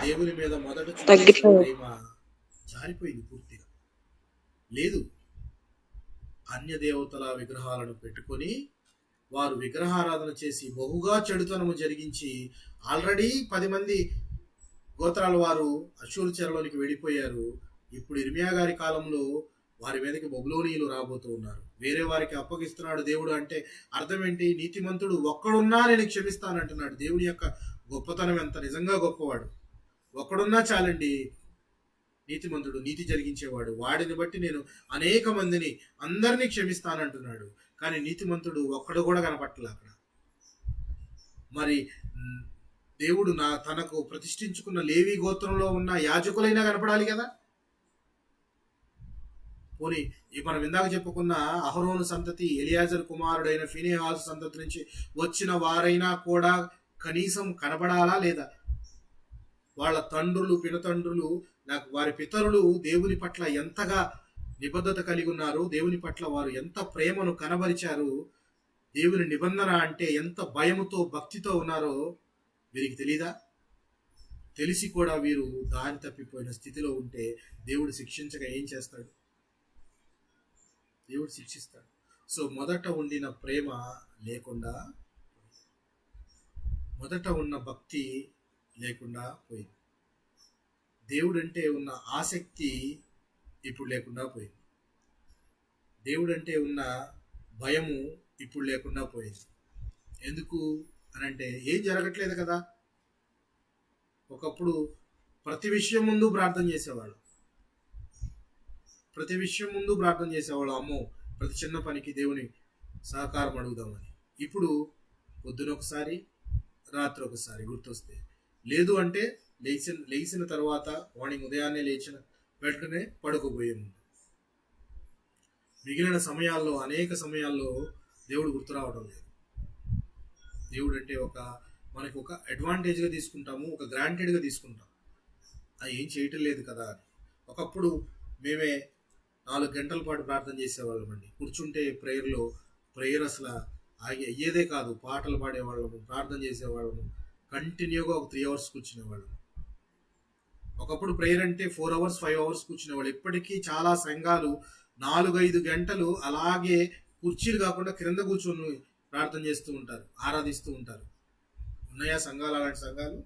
దేవుని మీద మొదట చూపించిన ప్రేమ జారిపోయింది, పూర్తిగా లేదు. అన్య దేవతల విగ్రహాలను పెట్టుకొని వారు విగ్రహారాధన చేసి బహుగా చెడుతనము జరిగించి ఆల్రెడీ 10 మంది గోత్రాల వారు అష్షూరు చెరలోనికి వెళ్ళిపోయారు. ఇప్పుడు ఇర్మియా గారి కాలంలో వారి మీదకి బబులోనీయులు రాబోతూ ఉన్నారు. వేరే వారికి అప్పగిస్తున్నాడు దేవుడు అంటే అర్థం ఏంటి? నీతిమంతుడు ఒక్కడున్నా నేను క్షమిస్తానంటున్నాడు. దేవుని యొక్క గొప్పతనం ఎంత! నిజంగా గొప్పవాడు. ఒక్కడున్నా చాలండి. నీతిమంతుడు, నీతి జరిగించేవాడు, వాడిని బట్టి నేను అనేక మందిని అందరినీ క్షమిస్తానంటున్నాడు. కానీ నీతిమంతుడు ఒక్కడు కూడా కనపట్టలే అక్కడ. మరి దేవుడు తనకు ప్రతిష్ఠించుకున్న లేవి గోత్రంలో ఉన్న యాజకులైనా కనపడాలి కదా. పోనీ మనం ఇందాక చెప్పుకున్న అహరోను సంతతి, ఎలియాజరు కుమారుడైన ఫీనెహాసు సంతతి నుంచి వచ్చిన వారైనా కూడా కనీసం కనబడాలా లేదా? వాళ్ళ తండ్రులు, పినతండ్రులు, వారి పితరులు దేవుని పట్ల ఎంతగా నిబద్ధత కలిగి ఉన్నారు, దేవుని పట్ల వారు ఎంత ప్రేమను కనబరిచారు, దేవుని నిబంధన అంటే ఎంత భయముతో భక్తితో ఉన్నారో వీరికి తెలీదా? తెలిసి కూడా వీరు దారి తప్పిపోయిన స్థితిలో ఉంటే దేవుడు శిక్షించక ఏం చేస్తాడు? దేవుడు శిక్షిస్తాడు. సో మొదట ఉండిన ప్రేమ లేకుండా, మొదట ఉన్న భక్తి లేకుండా పోయింది. దేవుడంటే ఉన్న ఆసక్తి ఇప్పుడు లేకుండా పోయింది. దేవుడంటే ఉన్న భయము ఇప్పుడు లేకుండా పోయింది. ఎందుకు అనంటే ఏం జరగట్లేదు కదా. ఒకప్పుడు ప్రతి విషయం ముందు ప్రార్థన చేసేవాళ్ళు, అమ్మో ప్రతి చిన్న పనికి దేవుని సహకారం అడుగుదామని. ఇప్పుడు పొద్దున ఒకసారి, రాత్రి ఒకసారి గుర్తొస్తే, లేదు అంటే లేచిన తర్వాత మార్నింగ్ ఉదయాన్నే లేచిన వెంటనే పడుకోబోయే ముందు, మిగిలిన సమయాల్లో అనేక సమయాల్లో దేవుడు గుర్తు రావడం లేదు. దేవుడు అంటే మనకి ఒక అడ్వాంటేజ్గా తీసుకుంటాము, ఒక గ్రాంటెడ్గా తీసుకుంటాం. అది ఏం చేయటం లేదు కదా అని. ఒకప్పుడు మేమే 4 గంటల పాటు ప్రార్థన చేసేవాళ్ళం అండి. కూర్చుంటే ప్రేయర్ అసలు అయ్యేదే కాదు. పాటలు పాడేవాళ్ళము, ప్రార్థన చేసేవాళ్ళము, కంటిన్యూగా ఒక 3 అవర్స్ కూర్చునేవాళ్ళము. ఒకప్పుడు ప్రేయర్ అంటే 4 అవర్స్ 5 అవర్స్ కూర్చునేవాళ్ళు. ఇప్పటికీ చాలా సంఘాలు 4-5 గంటలు అలాగే కుర్చీలు కాకుండా క్రింద కూర్చొని ప్రార్థన చేస్తూ ఉంటారు, ఆరాధిస్తూ ఉంటారు. ఉన్నాయా సంఘాలు? అలాంటి సంఘాలు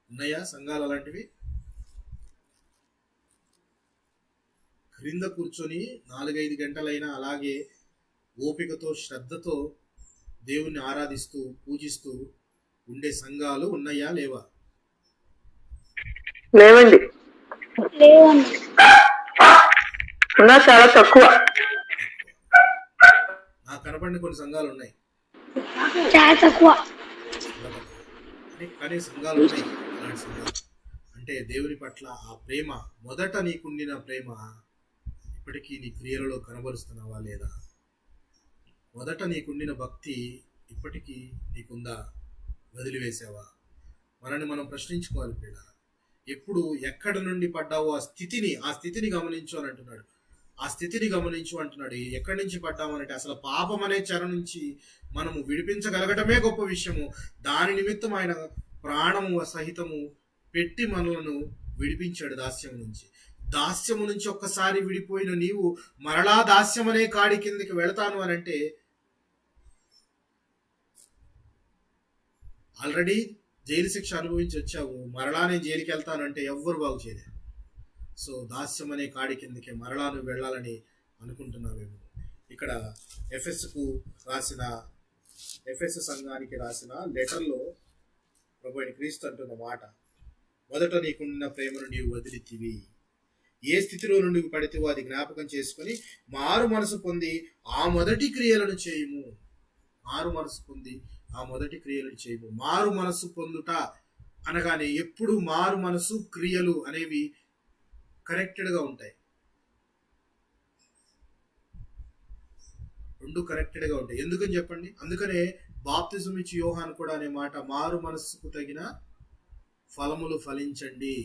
ఉన్నాయా? సంఘాలు అలాంటివి క్రింద కూర్చొని 4-5 గంటలైనా అలాగే ఓపికతో, శ్రద్ధతో దేవుణ్ణి ఆరాధిస్తూ, పూజిస్తూ ఉండే సంఘాలు ఉన్నాయా? లేవా? లేవండి. ఉన్నా చాలా తక్కువ. నాకు కనపడిన కొన్ని సంఘాలు ఉన్నాయి, చాలా తక్కువ. కానీ సంఘాలు ఉన్నాయి. అలాంటి సంఘాలు అంటే దేవుని పట్ల ఆ ప్రేమ, మొదట నీకుండిన ప్రేమ ఇప్పటికీ నీ క్రియలలో కనబరుస్తున్నావా లేదా? మొదట నీకుండిన భక్తి ఇప్పటికీ నీకుందా? వదిలివేసావా? మనల్ని మనం ప్రశ్నించుకోవాలి పిల్ల. ఎప్పుడు ఎక్కడ నుండి పడ్డావో ఆ స్థితిని గమనించు అని అంటున్నాడు. ఆ స్థితిని గమనించు అంటున్నాడు. ఎక్కడి నుంచి పడ్డామనంటే అసలు పాపం అనే చెర నుంచి మనము విడిపించగలగటమే గొప్ప విషయము. దాని నిమిత్తం ఆయన ప్రాణము సహితము పెట్టి మనలను విడిపించాడు దాస్యము నుంచి ఒక్కసారి విడిపోయిన నీవు మరలా దాస్యం అనే కాడి కిందకి వెళతాను అని అంటే ఆల్రెడీ జైలు శిక్ష అనుభవించి వచ్చావు, మరలా నేను జైలుకి వెళ్తానంటే ఎవ్వరు బాగు చేయలేరు. సో దాస్యం అనే కాడి కిందకి మరలా నువ్వు వెళ్ళాలని అనుకుంటున్నావేమో. ఇక్కడ ఎఫెసు సంఘానికి రాసిన లెటర్లో ప్రభు అయిన క్రీస్తు అంటున్న మాట, మొదట నీకున్న ప్రేమను నీవు వదిలితివి. ఏ స్థితిలో నువ్వు పడితేవో అది జ్ఞాపకం చేసుకుని మారు మనసు పొంది ఆ మొదటి క్రియలను చేయము. మారు మనసు పొందుట అనగానే ఎప్పుడు మారు మనసు క్రియలు అనేవి కరెక్టెడ్గా ఉంటాయి. రెండు కరెక్టెడ్గా ఉంటాయి. ఎందుకని చెప్పండి? అందుకనే బాప్తిజం ఇచ్చి యోహాను కూడా అనే మాట, మారు మనస్సుకు తగిన ఫలములు ఫలించండి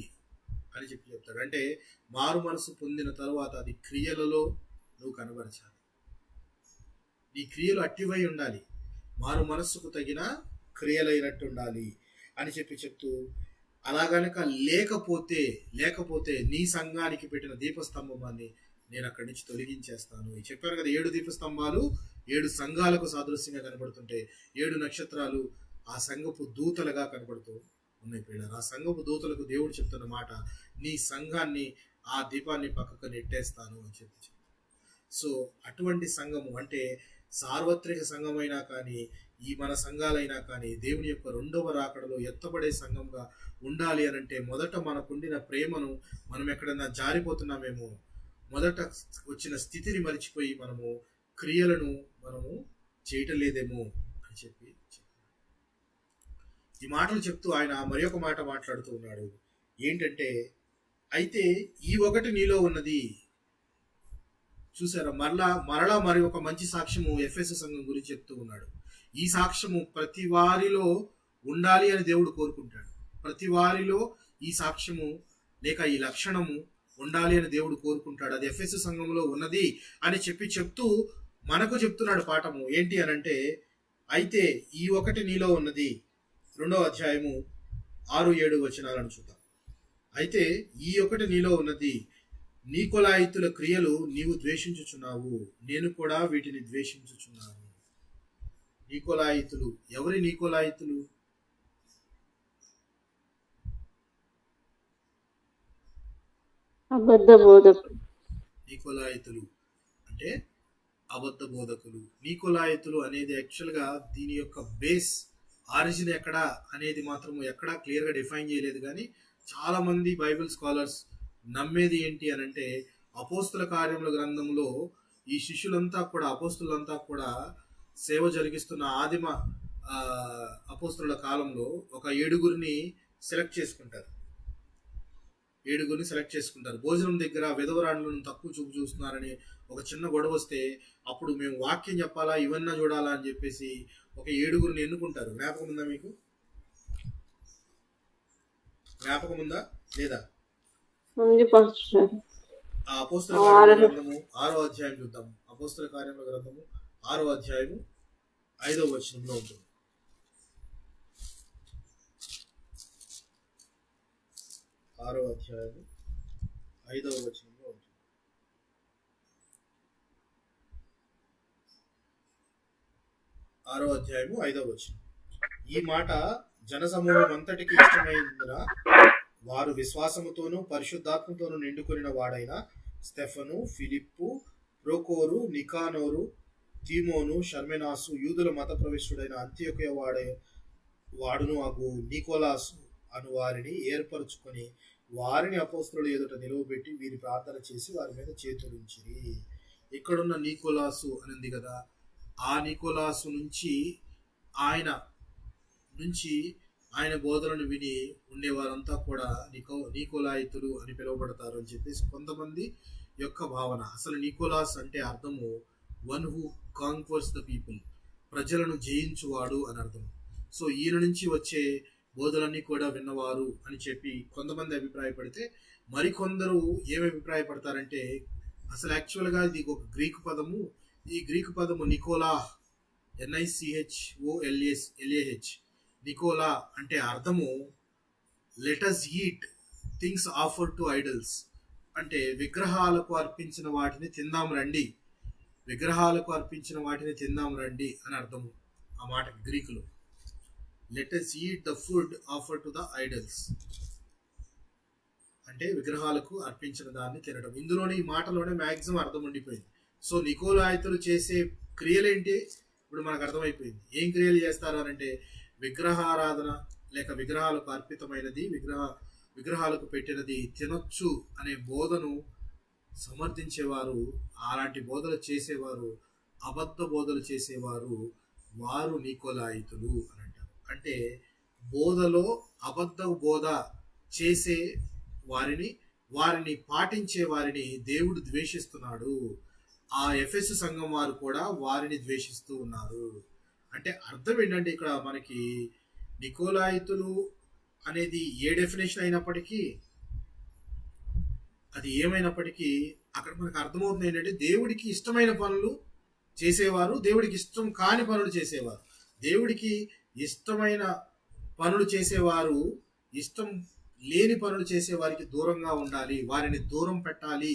అని చెప్తాడు. అంటే మారు మనసు పొందిన తర్వాత అది క్రియలలో నువ్వు కనబరచాలి. నీ క్రియలు అట్టివై ఉండాలి, మారు మనస్సుకు తగిన క్రియలైనట్టు ఉండాలి అని చెప్తూ, అలా గనక లేకపోతే నీ సంఘానికి పెట్టిన దీపస్తంభాన్ని నేను అక్కడి నుంచి తొలగించేస్తాను. చెప్పారు కదా, 7 దీపస్తంభాలు 7 సంఘాలకు సాదృశ్యంగా కనబడుతుంటే 7 నక్షత్రాలు ఆ సంఘపు దూతలుగా కనబడుతూ ఉన్నాయి పిల్లలు. ఆ సంఘపు దూతలకు దేవుడు చెప్తున్న మాట, నీ సంఘాన్ని ఆ దీపాన్ని పక్కకు నెట్టేస్తాను అని చెప్పి. సో అటువంటి సంఘము అంటే సార్వత్రిక సంఘమైనా కానీ ఈ మన సంఘాలైనా కానీ దేవుని యొక్క రెండవ రాకడలో ఎత్తబడే సంఘంగా ఉండాలి అని అంటే మొదట మనకుండిన ప్రేమను మనం ఎక్కడన్నా జారిపోతున్నామేమో, మొదట వచ్చిన స్థితిని మరిచిపోయి మనము క్రియలను మనము చేయటం లేదేమో అని చెప్పి ఈ మాటలు చెప్తూ ఆయన మరి ఒక మాట మాట్లాడుతూ ఉన్నాడు. ఏంటంటే, అయితే ఈ ఒకటి నీలో ఉన్నది. చూసారా, మరలా మరి ఒక మంచి సాక్ష్యము ఎఫెసు సంఘం గురించి చెప్తూ ఉన్నాడు. ఈ సాక్ష్యము ప్రతి వారిలో ఉండాలి అని దేవుడు కోరుకుంటాడు. ప్రతి వారిలో ఈ సాక్ష్యము లేక ఈ లక్షణము ఉండాలి అని దేవుడు కోరుకుంటాడు. అది ఎఫెసు సంఘంలో ఉన్నది అని చెప్తూ మనకు చెప్తున్నాడు పాఠము. ఏంటి అనంటే, అయితే ఈ ఒకటి నీలో ఉన్నది. 2వ అధ్యాయము 6-7 వచనాలను చూద్దాం. అయితే ఈ ఒకటి నీలో ఉన్నది, నీకొలాయితుల క్రియలు నీవు ద్వేషించుచున్నావు, నేను కూడా వీటిని ద్వేషించుచున్నాను. నీకొలాయితులు ఎవరి నీకొలాయితులు? అబద్ధ బోధకులు. నీకొలాయితులు అంటే అబద్ధ బోధకులు. నీకొలాయితులు అనేది యాక్చువల్గా దీని యొక్క బేస్ ఆరిజిన్ ఎక్కడ అనేది మాత్రం ఎక్కడా క్లియర్గా డిఫైన్ చేయలేదు. కానీ చాలా మంది బైబిల్ స్కాలర్స్ నమ్మేది ఏంటి అని అంటే, అపోస్తుల కార్యముల గ్రంథంలో ఈ శిష్యులంతా కూడా అపోస్తులంతా కూడా సేవ జరిగిస్తున్న ఆదిమ అపోస్తుల కాలంలో ఒక 7గురిని సెలెక్ట్ చేసుకుంటారు. 7గురిని సెలెక్ట్ చేసుకుంటారు. భోజనం దగ్గర విధవరాండ్లను తక్కువ చూపు చూస్తున్నారని ఒక చిన్న గొడవ వస్తే, అప్పుడు మేము వాక్యం చెప్పాలా ఇవన్నా చూడాలా అని చెప్పేసి ఒక 7గురిని ఎన్నుకుంటారు. జ్ఞాపకం ఉందా మీకు? జ్ఞాపకం ఉందా లేదా? ఆ అపోస్తుల కార్యముల గ్రంథము 6వ అధ్యాయం చూద్దాం. అపోస్తుల కార్యముల గ్రంథము 6వ అధ్యాయము 5వ వచనంలో ఉంటుంది. 6వ అధ్యాయము 5వ వచనంలో ఉంటుంది. 6వ అధ్యాయము 5వ వచనం. ఈ మాట జనసమూహం అంతటికి ఇష్టమైనందున వారు విశ్వాసముతోనూ పరిశుద్ధాత్మతోనూ నిండుకొనిన వాడైన స్టెఫను, ఫిలిప్పు, ప్రోకోరు, నికానోరు, తీమోను, షర్మెనాసు, యూదుల మత ప్రవేశుడైన అంత్యోకయ వాడును అగు నికోలాసు అను వారిని ఏర్పరచుకొని వారిని అపోస్తలుల ఎదుట నిలువబెట్టి వీరి ప్రార్థన చేసి వారి మీద చేతులుంచిరి. ఇక్కడున్న నికోలాసు అనింది కదా, ఆ నికోలాసు నుంచి ఆయన బోధనను విని ఉండేవారంతా కూడా నికోలాయితులు అని పిలువబడతారు అని చెప్పేసి కొంతమంది యొక్క భావన. అసలు నికోలాస్ అంటే అర్థము వన్ హూ కాంక్వర్స్ ద పీపుల్, ప్రజలను జయించువాడు అని అర్థం. సో ఈయన నుంచి వచ్చే బోధలన్నీ కూడా విన్నవారు అని చెప్పి కొంతమంది అభిప్రాయపడితే, మరికొందరు ఏమి అభిప్రాయపడతారంటే, అసలు యాక్చువల్గా ఇది ఒక గ్రీకు పదము. ఈ గ్రీకు పదము నికోలా, NICHOLAH, నికోలా అంటే అర్థము let us eat things offer to idols, అంటే విగ్రహాలకు అర్పించిన వాటిని తిందాం రండి, విగ్రహాలకు అర్పించిన వాటిని తిందాం రండి అని అర్థము ఆ మాటకి గ్రీకులో. Let us eat the food offer to the idols అంటే విగ్రహాలకు అర్పించిన దాన్ని తినడం. ఇందులోనే ఈ మాటలోనే మ్యాక్సిమం అర్థం ఉండిపోయింది. సో నికోలాయితులు చేసే క్రియలేంటి ఇప్పుడు మనకు అర్థమైపోయింది. ఏం క్రియలు చేస్తారు అంటే, విగ్రహారాధన లేక విగ్రహాలకు అర్పితమైనది, విగ్రహాలకు పెట్టినది తినొచ్చు అనే బోధను సమర్థించేవారు, అలాంటి బోధలు చేసేవారు, అబద్ధ బోధలు చేసేవారు, వారు నికోలాయితులు అని అంటారు. అంటే బోధలో అబద్ధ బోధ చేసే వారిని పాటించే వారిని దేవుడు ద్వేషిస్తున్నాడు. ఆ ఎఫెసు సంఘం వారు కూడా వారిని ద్వేషిస్తూ ఉన్నారు. అంటే అర్థం ఏంటంటే, ఇక్కడ మనకి నికోలాయితులు అనేది ఏ డెఫినేషన్ అయినప్పటికీ, అది ఏమైనప్పటికీ అక్కడ మనకు అర్థమవుతుంది ఏంటంటే, దేవుడికి ఇష్టమైన పనులు చేసేవారు, దేవుడికి ఇష్టం కాని పనులు చేసేవారు. దేవుడికి ఇష్టమైన పనులు చేసేవారు ఇష్టం లేని పనులు చేసే వారికి దూరంగా ఉండాలి, వారిని దూరం పెట్టాలి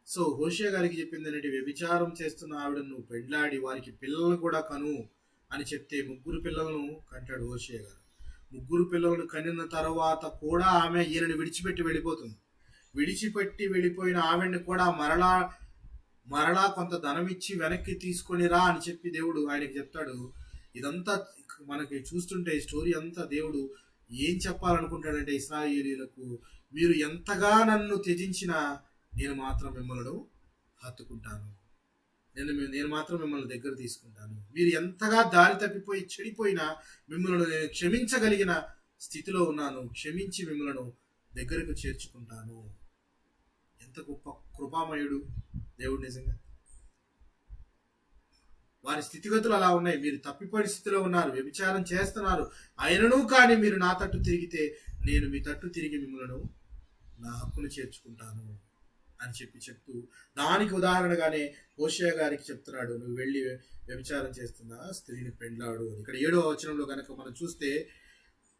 సో హోషేయ గారికి చెప్పింది ఏంటంటే, వ్యభిచారం చేస్తున్న ఆవిడను నువ్వు పెండ్లాడి వారికి పిల్లలను కూడా కను అని చెప్తే 3 పిల్లలను కంటాడు హోషేయ గారు. 3 పిల్లలను కనిన తర్వాత కూడా ఆమె ఈయనని విడిచిపెట్టి వెళ్ళిపోతుంది. విడిచిపెట్టి వెళ్ళిపోయిన ఆమెను కూడా మరలా కొంత ధనం ఇచ్చి వెనక్కి తీసుకొని రా అని చెప్పి దేవుడు ఆయనకి చెప్తాడు. ఇదంతా మనకి చూస్తుంటే స్టోరీ అంతా దేవుడు ఏం చెప్పాలనుకుంటాడంటే, ఇశ్రాయేలీయులకు, మీరు ఎంతగా నన్ను త్యజించినా నేను మాత్రం మిమ్మల్ని హత్తుకుంటాను, నేను మాత్రం మిమ్మల్ని దగ్గర తీసుకుంటాను. మీరు ఎంతగా దారి తప్పిపోయి చెడిపోయినా మిమ్మల్ని నేను క్షమించగలిగిన స్థితిలో ఉన్నాను, క్షమించి మిమ్మల్ని దగ్గరకు చేర్చుకుంటాను. ఎంత గొప్ప కృపామయుడు దేవుడు నిజంగా. వారి స్థితిగతులు అలా ఉన్నాయి. మీరు తప్పిపోయిన స్థితిలో ఉన్నారు, వ్యభిచారం చేస్తున్నారు, అయినను కానీ మీరు నా తట్టు తిరిగితే నేను మీ తట్టు తిరిగి మిమ్మల్ని నా హక్కును చేర్చుకుంటాను అని చెప్తూ దానికి ఉదాహరణగానే హోషేయ గారికి చెప్తున్నాడు, నువ్వు వెళ్ళి వ్యభిచారం చేస్తున్న స్త్రీని పెండ్లాడు అని. ఇక్కడ 7వ వచనంలో కనుక మనం చూస్తే,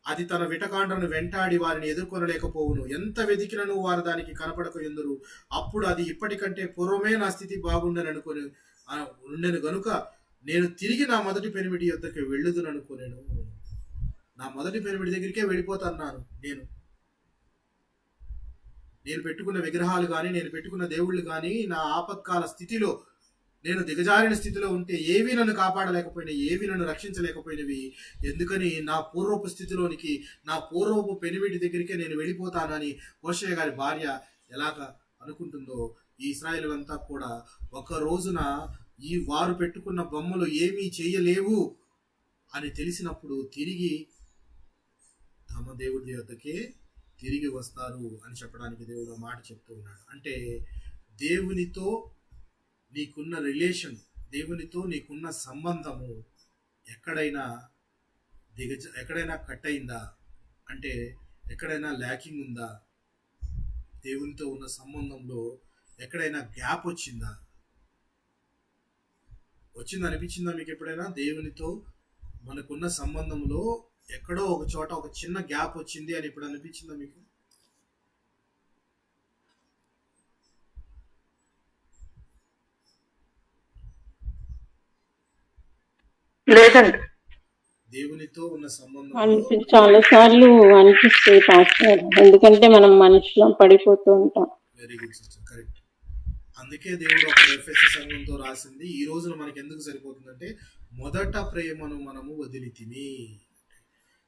అది తన విటకాండను వెంటాడి వారిని ఎదుర్కొనలేకపోవును, ఎంత వెతికినను వారు దానికి కనపడక ఎందురు, అప్పుడు అది ఇప్పటికంటే పూర్వమే నా స్థితి బాగుండని ఉండెను గనుక నేను తిరిగి నా మొదటి పెనిమిటి యొద్దకు వెళ్ళుదును అనుకోలేను. నా మొదటి పెనిమిటి దగ్గరికే వెళ్ళిపోతున్నాను. నేను పెట్టుకున్న విగ్రహాలు కానీ, నేను పెట్టుకున్న దేవుళ్ళు కానీ, నా ఆపత్కాల స్థితిలో నేను దిగజారిన స్థితిలో ఉంటే ఏవి నన్ను కాపాడలేకపోయినా, ఏవి నన్ను రక్షించలేకపోయినవి, ఎందుకని నా పూర్వపు స్థితిలోనికి, నా పూర్వపు పెనిమిటి దగ్గరికే నేను వెళ్ళిపోతానని హోషేయ గారి భార్య ఎలాగ అనుకుంటుందో, ఈ ఇశ్రాయేలులంతా కూడా ఒక రోజున ఈ వారు పెట్టుకున్న బొమ్మలు ఏమీ చేయలేవు అని తెలిసినప్పుడు తిరిగి తమ దేవుడి వద్దకే తిరిగి వస్తారు అని చెప్పడానికి దేవుడు మాట చెప్తూ ఉన్నాడు. అంటే దేవునితో నీకున్న రిలేషన్, దేవునితో నీకున్న సంబంధము ఎక్కడైనా కట్ అయిందా, అంటే ఎక్కడైనా ల్యాకింగ్ ఉందా, దేవునితో ఉన్న సంబంధంలో ఎక్కడైనా గ్యాప్ అనిపించిందా మీకు ఎప్పుడైనా? దేవునితో మనకున్న సంబంధంలో ఎక్కడో ఒక చోట ఒక చిన్న గ్యాప్ వచ్చింది అని ఇప్పుడు అనిపించిందా మీకు? లేదండి. దేవునితో ఉన్న సంబంధం చాలా సార్లు అనిపిస్తుంది పాస్టర్, ఎందుకంటే మనం మనుషులం పడిపోతూ ఉంటాం. Very good sister, correct. అందుకే దేవుడు ఒక ఎఫెసీ సంఘంతో రాసింది, ఈ రోజున మనకి ఎందుకు సరిపోతుందంటే, మొదట ప్రేమను మనము వదిలితిమి.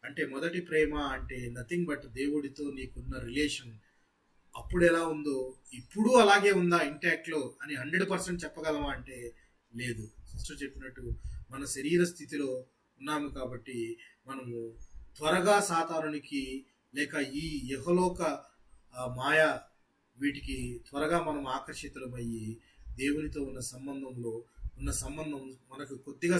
అంటే మొదటి ప్రేమ అంటే నథింగ్ బట్ దేవుడితో నీకున్న రిలేషన్ అప్పుడు ఎలా ఉందో ఇప్పుడు అలాగే ఉందా ఇంటాక్ట్లో అని 100% చెప్పగలమా అంటే లేదు. సిస్టర్ చెప్పినట్టు మన శరీర స్థితిలో ఉన్నాము కాబట్టి మనము త్వరగా సాతానునికి లేక ఈ యెహోలోక మాయా వీటికి త్వరగా మనం ఆకర్షితులమయ్యి దేవునితో ఉన్న సంబంధం మనకు కొద్దిగా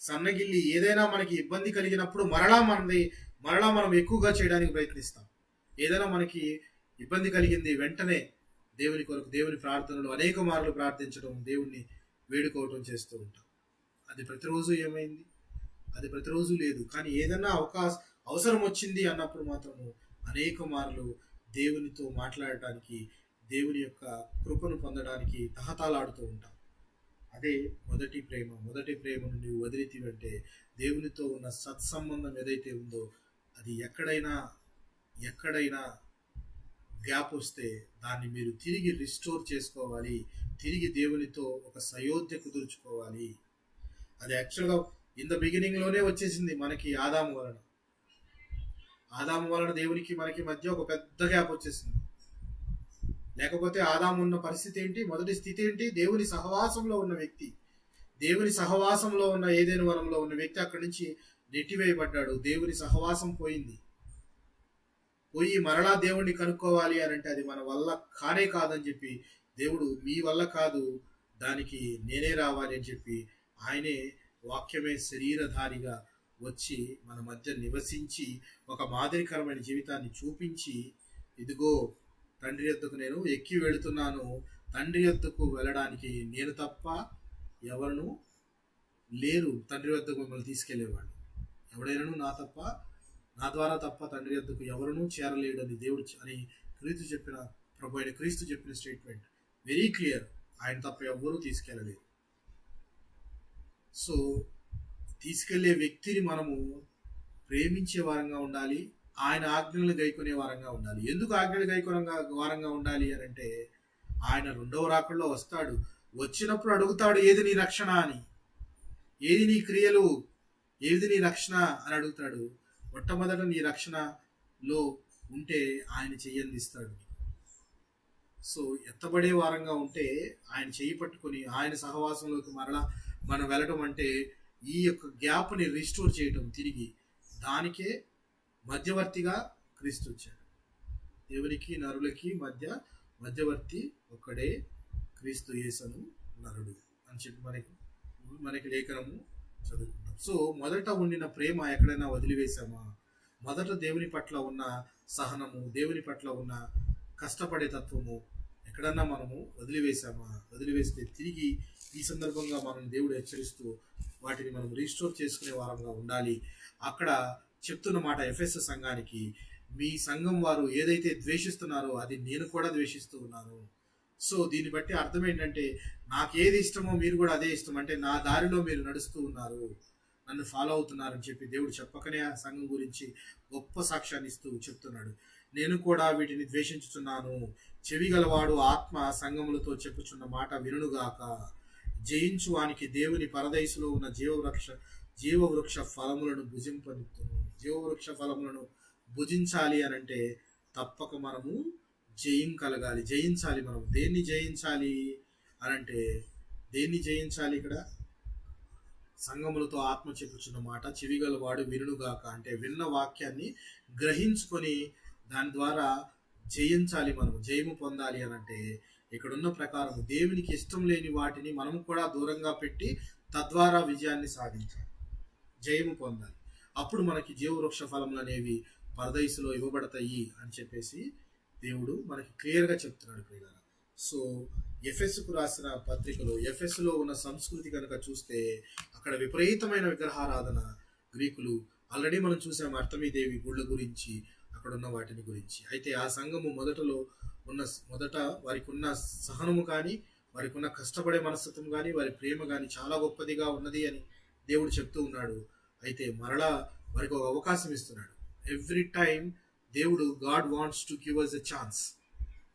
సన్నగిల్లి ఏదైనా మనకి ఇబ్బంది కలిగినప్పుడు మరలా మనం ఎక్కువగా చేయడానికి ప్రయత్నిస్తాం. ఏదైనా మనకి ఇబ్బంది కలిగింది వెంటనే దేవుని కొరకు దేవుని ప్రార్థనలు అనేక మార్లు ప్రార్థించడం, దేవుణ్ణి వేడుకోవటం చేస్తూ ఉంటాం. అది ప్రతిరోజు ఏమైంది? అది ప్రతిరోజు లేదు. కానీ ఏదైనా అవసరం వచ్చింది అన్నప్పుడు మాత్రము అనేక మార్లు దేవునితో మాట్లాడటానికి, దేవుని యొక్క కృపను పొందడానికి తహతాలాడుతూ ఉంటాం. అదే మొదటి ప్రేమను నువ్వు వదిలితివంటే దేవునితో ఉన్న సత్సంబంధం ఏదైతే ఉందో అది ఎక్కడైనా గ్యాప్ వస్తే దాన్ని మీరు తిరిగి రిస్టోర్ చేసుకోవాలి, తిరిగి దేవునితో ఒక సయోధ్య కుదుర్చుకోవాలి. అది యాక్చువల్గా ఇన్ ద బిగినింగ్ లోనే వచ్చేసింది మనకి ఆదాము వలన దేవునికి మనకి మధ్య ఒక పెద్ద గ్యాప్ వచ్చేసింది. లేకపోతే ఆదాము ఉన్న పరిస్థితి ఏంటి? మొదటి స్థితి ఏంటి? దేవుని సహవాసంలో ఉన్న వ్యక్తి, దేవుని సహవాసంలో ఉన్న ఏదైనా వనంలో ఉన్న వ్యక్తి అక్కడి నుంచి నెట్టివేయబడ్డాడు. దేవుని సహవాసం పోయి మరలా దేవుణ్ణి కనుక్కోవాలి అని అంటే అది మన వల్ల కాదని చెప్పి దేవుడు మీ వల్ల కాదు, దానికి నేనే రావాలి అని చెప్పి ఆయనే వాక్యమే శరీరధారిగా వచ్చి మన మధ్య నివసించి ఒక మాదిరికరమైన జీవితాన్ని చూపించి, ఇదిగో తండ్రి యొద్దకు నేను ఎక్కి వెళుతున్నాను, తండ్రి యొద్దకు వెళ్ళడానికి నేను తప్ప ఎవరు లేరు, తండ్రి వద్దకు మిమ్మల్ని తీసుకెళ్లేవాడు ఎవడైనాను నా ద్వారా తప్ప తండ్రి యొద్దకు ఎవరునూ చేరలేడు అని దేవుడు అని ప్రభు అయిన క్రీస్తు చెప్పిన స్టేట్మెంట్ వెరీ క్లియర్. ఆయన తప్ప ఎవ్వరూ తీసుకెళ్ళలేరు. సో తీసుకెళ్లే వ్యక్తిని మనము ప్రేమించే వారంగా ఉండాలి. ఆయన ఆజ్ఞలు గైకొనే వారంగా ఉండాలి. ఎందుకు ఆజ్ఞలు గైకొనే వారంగా ఉండాలి అని అంటే, ఆయన రెండవ రాకడలో వస్తాడు. వచ్చినప్పుడు అడుగుతాడు, ఏది నీ రక్షణ అని, ఏది నీ క్రియలు, ఏది నీ రక్షణ అని అడుగుతాడు. మొట్టమొదట నీ రక్షణలో ఉంటే ఆయన చెయ్యందిస్తాడు. సో ఎత్తబడే వారంగా ఉంటే ఆయన చెయ్యి పట్టుకొని ఆయన సహవాసంలోకి మరలా మనం వెళ్ళడం అంటే ఈ యొక్క గ్యాప్ని రిస్టోర్ చేయటం తిరిగి. దానికే మధ్యవర్తిగా క్రీస్తు వచ్చాడు. దేవునికి నరులకి మధ్యవర్తి ఒక్కడే, క్రీస్తు యేసను నరుడు అని చెప్పి మనకి లేఖనము చదువుకున్నాం. సో మొదట ఉండిన ప్రేమ ఎక్కడైనా వదిలివేశామా? మొదట దేవుని పట్ల ఉన్న సహనము, దేవుని పట్ల ఉన్న కష్టపడే తత్వము ఎక్కడన్నా మనము వదిలివేశామా? వదిలివేస్తే తిరిగి ఈ సందర్భంగా మనం దేవుడు హెచ్చరిస్తూ వాటిని మనం రీస్టోర్ చేసుకునే వారంగా ఉండాలి. అక్కడ చెప్తున్న మాట ఎఫెసు సంఘానికి, మీ సంఘం వారు ఏదైతే ద్వేషిస్తున్నారో అది నేను కూడా ద్వేషిస్తూ ఉన్నాను. సో దీన్ని బట్టి అర్థం ఏంటంటే, నాకేది ఇష్టమో మీరు కూడా అదే ఇష్టం, అంటే నా దారిలో మీరు నడుస్తూ ఉన్నారు, నన్ను ఫాలో అవుతున్నారని చెప్పి దేవుడు చెప్పకనే ఆ సంఘం గురించి గొప్ప సాక్ష్యాన్ని ఇస్తూ చెప్తున్నాడు. నేను కూడా వీటిని ద్వేషించుచున్నాను. చెవి గలవాడు ఆత్మ సంఘములతో చెప్పుచున్న మాట వినుగాక. జయించు వానికి దేవుని పరదైసులో ఉన్న జీవవృక్ష ఫలములను భుజింపనిత్తును. జీవవృక్ష ఫలములను భుజించాలి అని అంటే తప్పక మనము జయం కలగాలి, జయించాలి. మనం దేన్ని జయించాలి అని అంటే, దేన్ని జయించాలి? ఇక్కడ సంఘములతో ఆత్మ చెప్పుచున్న మాట చెవిగలవాడు వినుగాక, అంటే విన్న వాక్యాన్ని గ్రహించుకొని దాని ద్వారా జయించాలి. మనము జయము పొందాలి అని అంటే ఇక్కడున్న ప్రకారం దేవునికి ఇష్టం లేని వాటిని మనము కూడా దూరంగా పెట్టి తద్వారా విజయాన్ని సాధించాలి, జయము పొందాలి. అప్పుడు మనకి జీవవృక్ష ఫలములు అనేవి పరదైసులో ఇవ్వబడతాయి అని చెప్పేసి దేవుడు మనకి క్లియర్గా చెప్తున్నాడు ప్రియులారా. సో ఎఫెసుకు రాసిన పత్రికలో ఎఫెసులో ఉన్న సంస్కృతి కనుక చూస్తే అక్కడ విపరీతమైన విగ్రహారాధన. గ్రీకులు ఆల్రెడీ మనం చూసాం అర్తమీదేవి గుళ్ళ గురించి, అక్కడ ఉన్న వాటిని గురించి. అయితే ఆ సంఘము మొదట వారికి ఉన్న సహనము కానీ, వారికి ఉన్న కష్టపడే మనస్తత్వం కానీ, వారి ప్రేమ కానీ చాలా గొప్పదిగా ఉన్నది అని దేవుడు చెప్తూ ఉన్నాడు. అయితే మరలా వారికి ఒక అవకాశం ఇస్తున్నాడు. ఎవ్రీ టైం దేవుడు, God wants to give us a chance.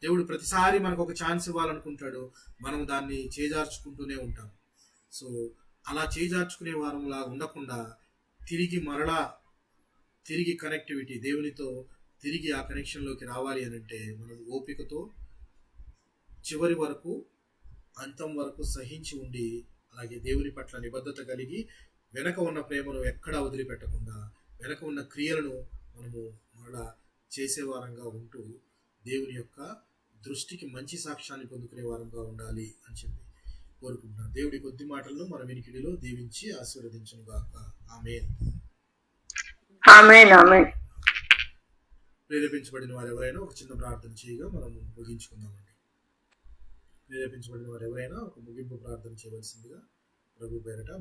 దేవుడు ప్రతిసారి మనకు ఒక ఛాన్స్ ఇవ్వాలనుకుంటాడు. మనం దాన్ని చేజార్చుకుంటూనే ఉంటాం. సో అలా చేజార్చుకునే వారంలా ఉండకుండా తిరిగి కనెక్టివిటీ, దేవునితో తిరిగి ఆ కనెక్షన్లోకి రావాలి అని అంటే మనం ఓపికతో చివరి వరకు, అంతం వరకు సహించి ఉండి, అలాగే దేవుని పట్ల నిబద్ధత కలిగి, వెనక ఉన్న ప్రేమను ఎక్కడా వదిలిపెట్టకుండా, వెనక ఉన్న క్రియలను మనము మరలా చేసేవారంగా ఉంటూ దేవుని యొక్క దృష్టికి మంచి సాక్ష్యాన్ని పొందుకునే వారంగా ఉండాలి అని చెప్పి కోరుకుంటున్నాను. దేవుడి కొద్ది మాటలను మన వినికిడిలో దీవించి ఆశీర్వదించును గాక. ఆమేన్. ఆమేన్. ఆమేన్. ప్రేరేపించబడిన వారు ఎవరైనా ఒక చిన్న ప్రార్థన చేయగా మనము ముగించుకుందామండి. ప్రేరేపించబడిన వారు ఎవరైనా ఒక ముగింపు ప్రార్థన చేయవలసిందిగా ప్రభు పేరట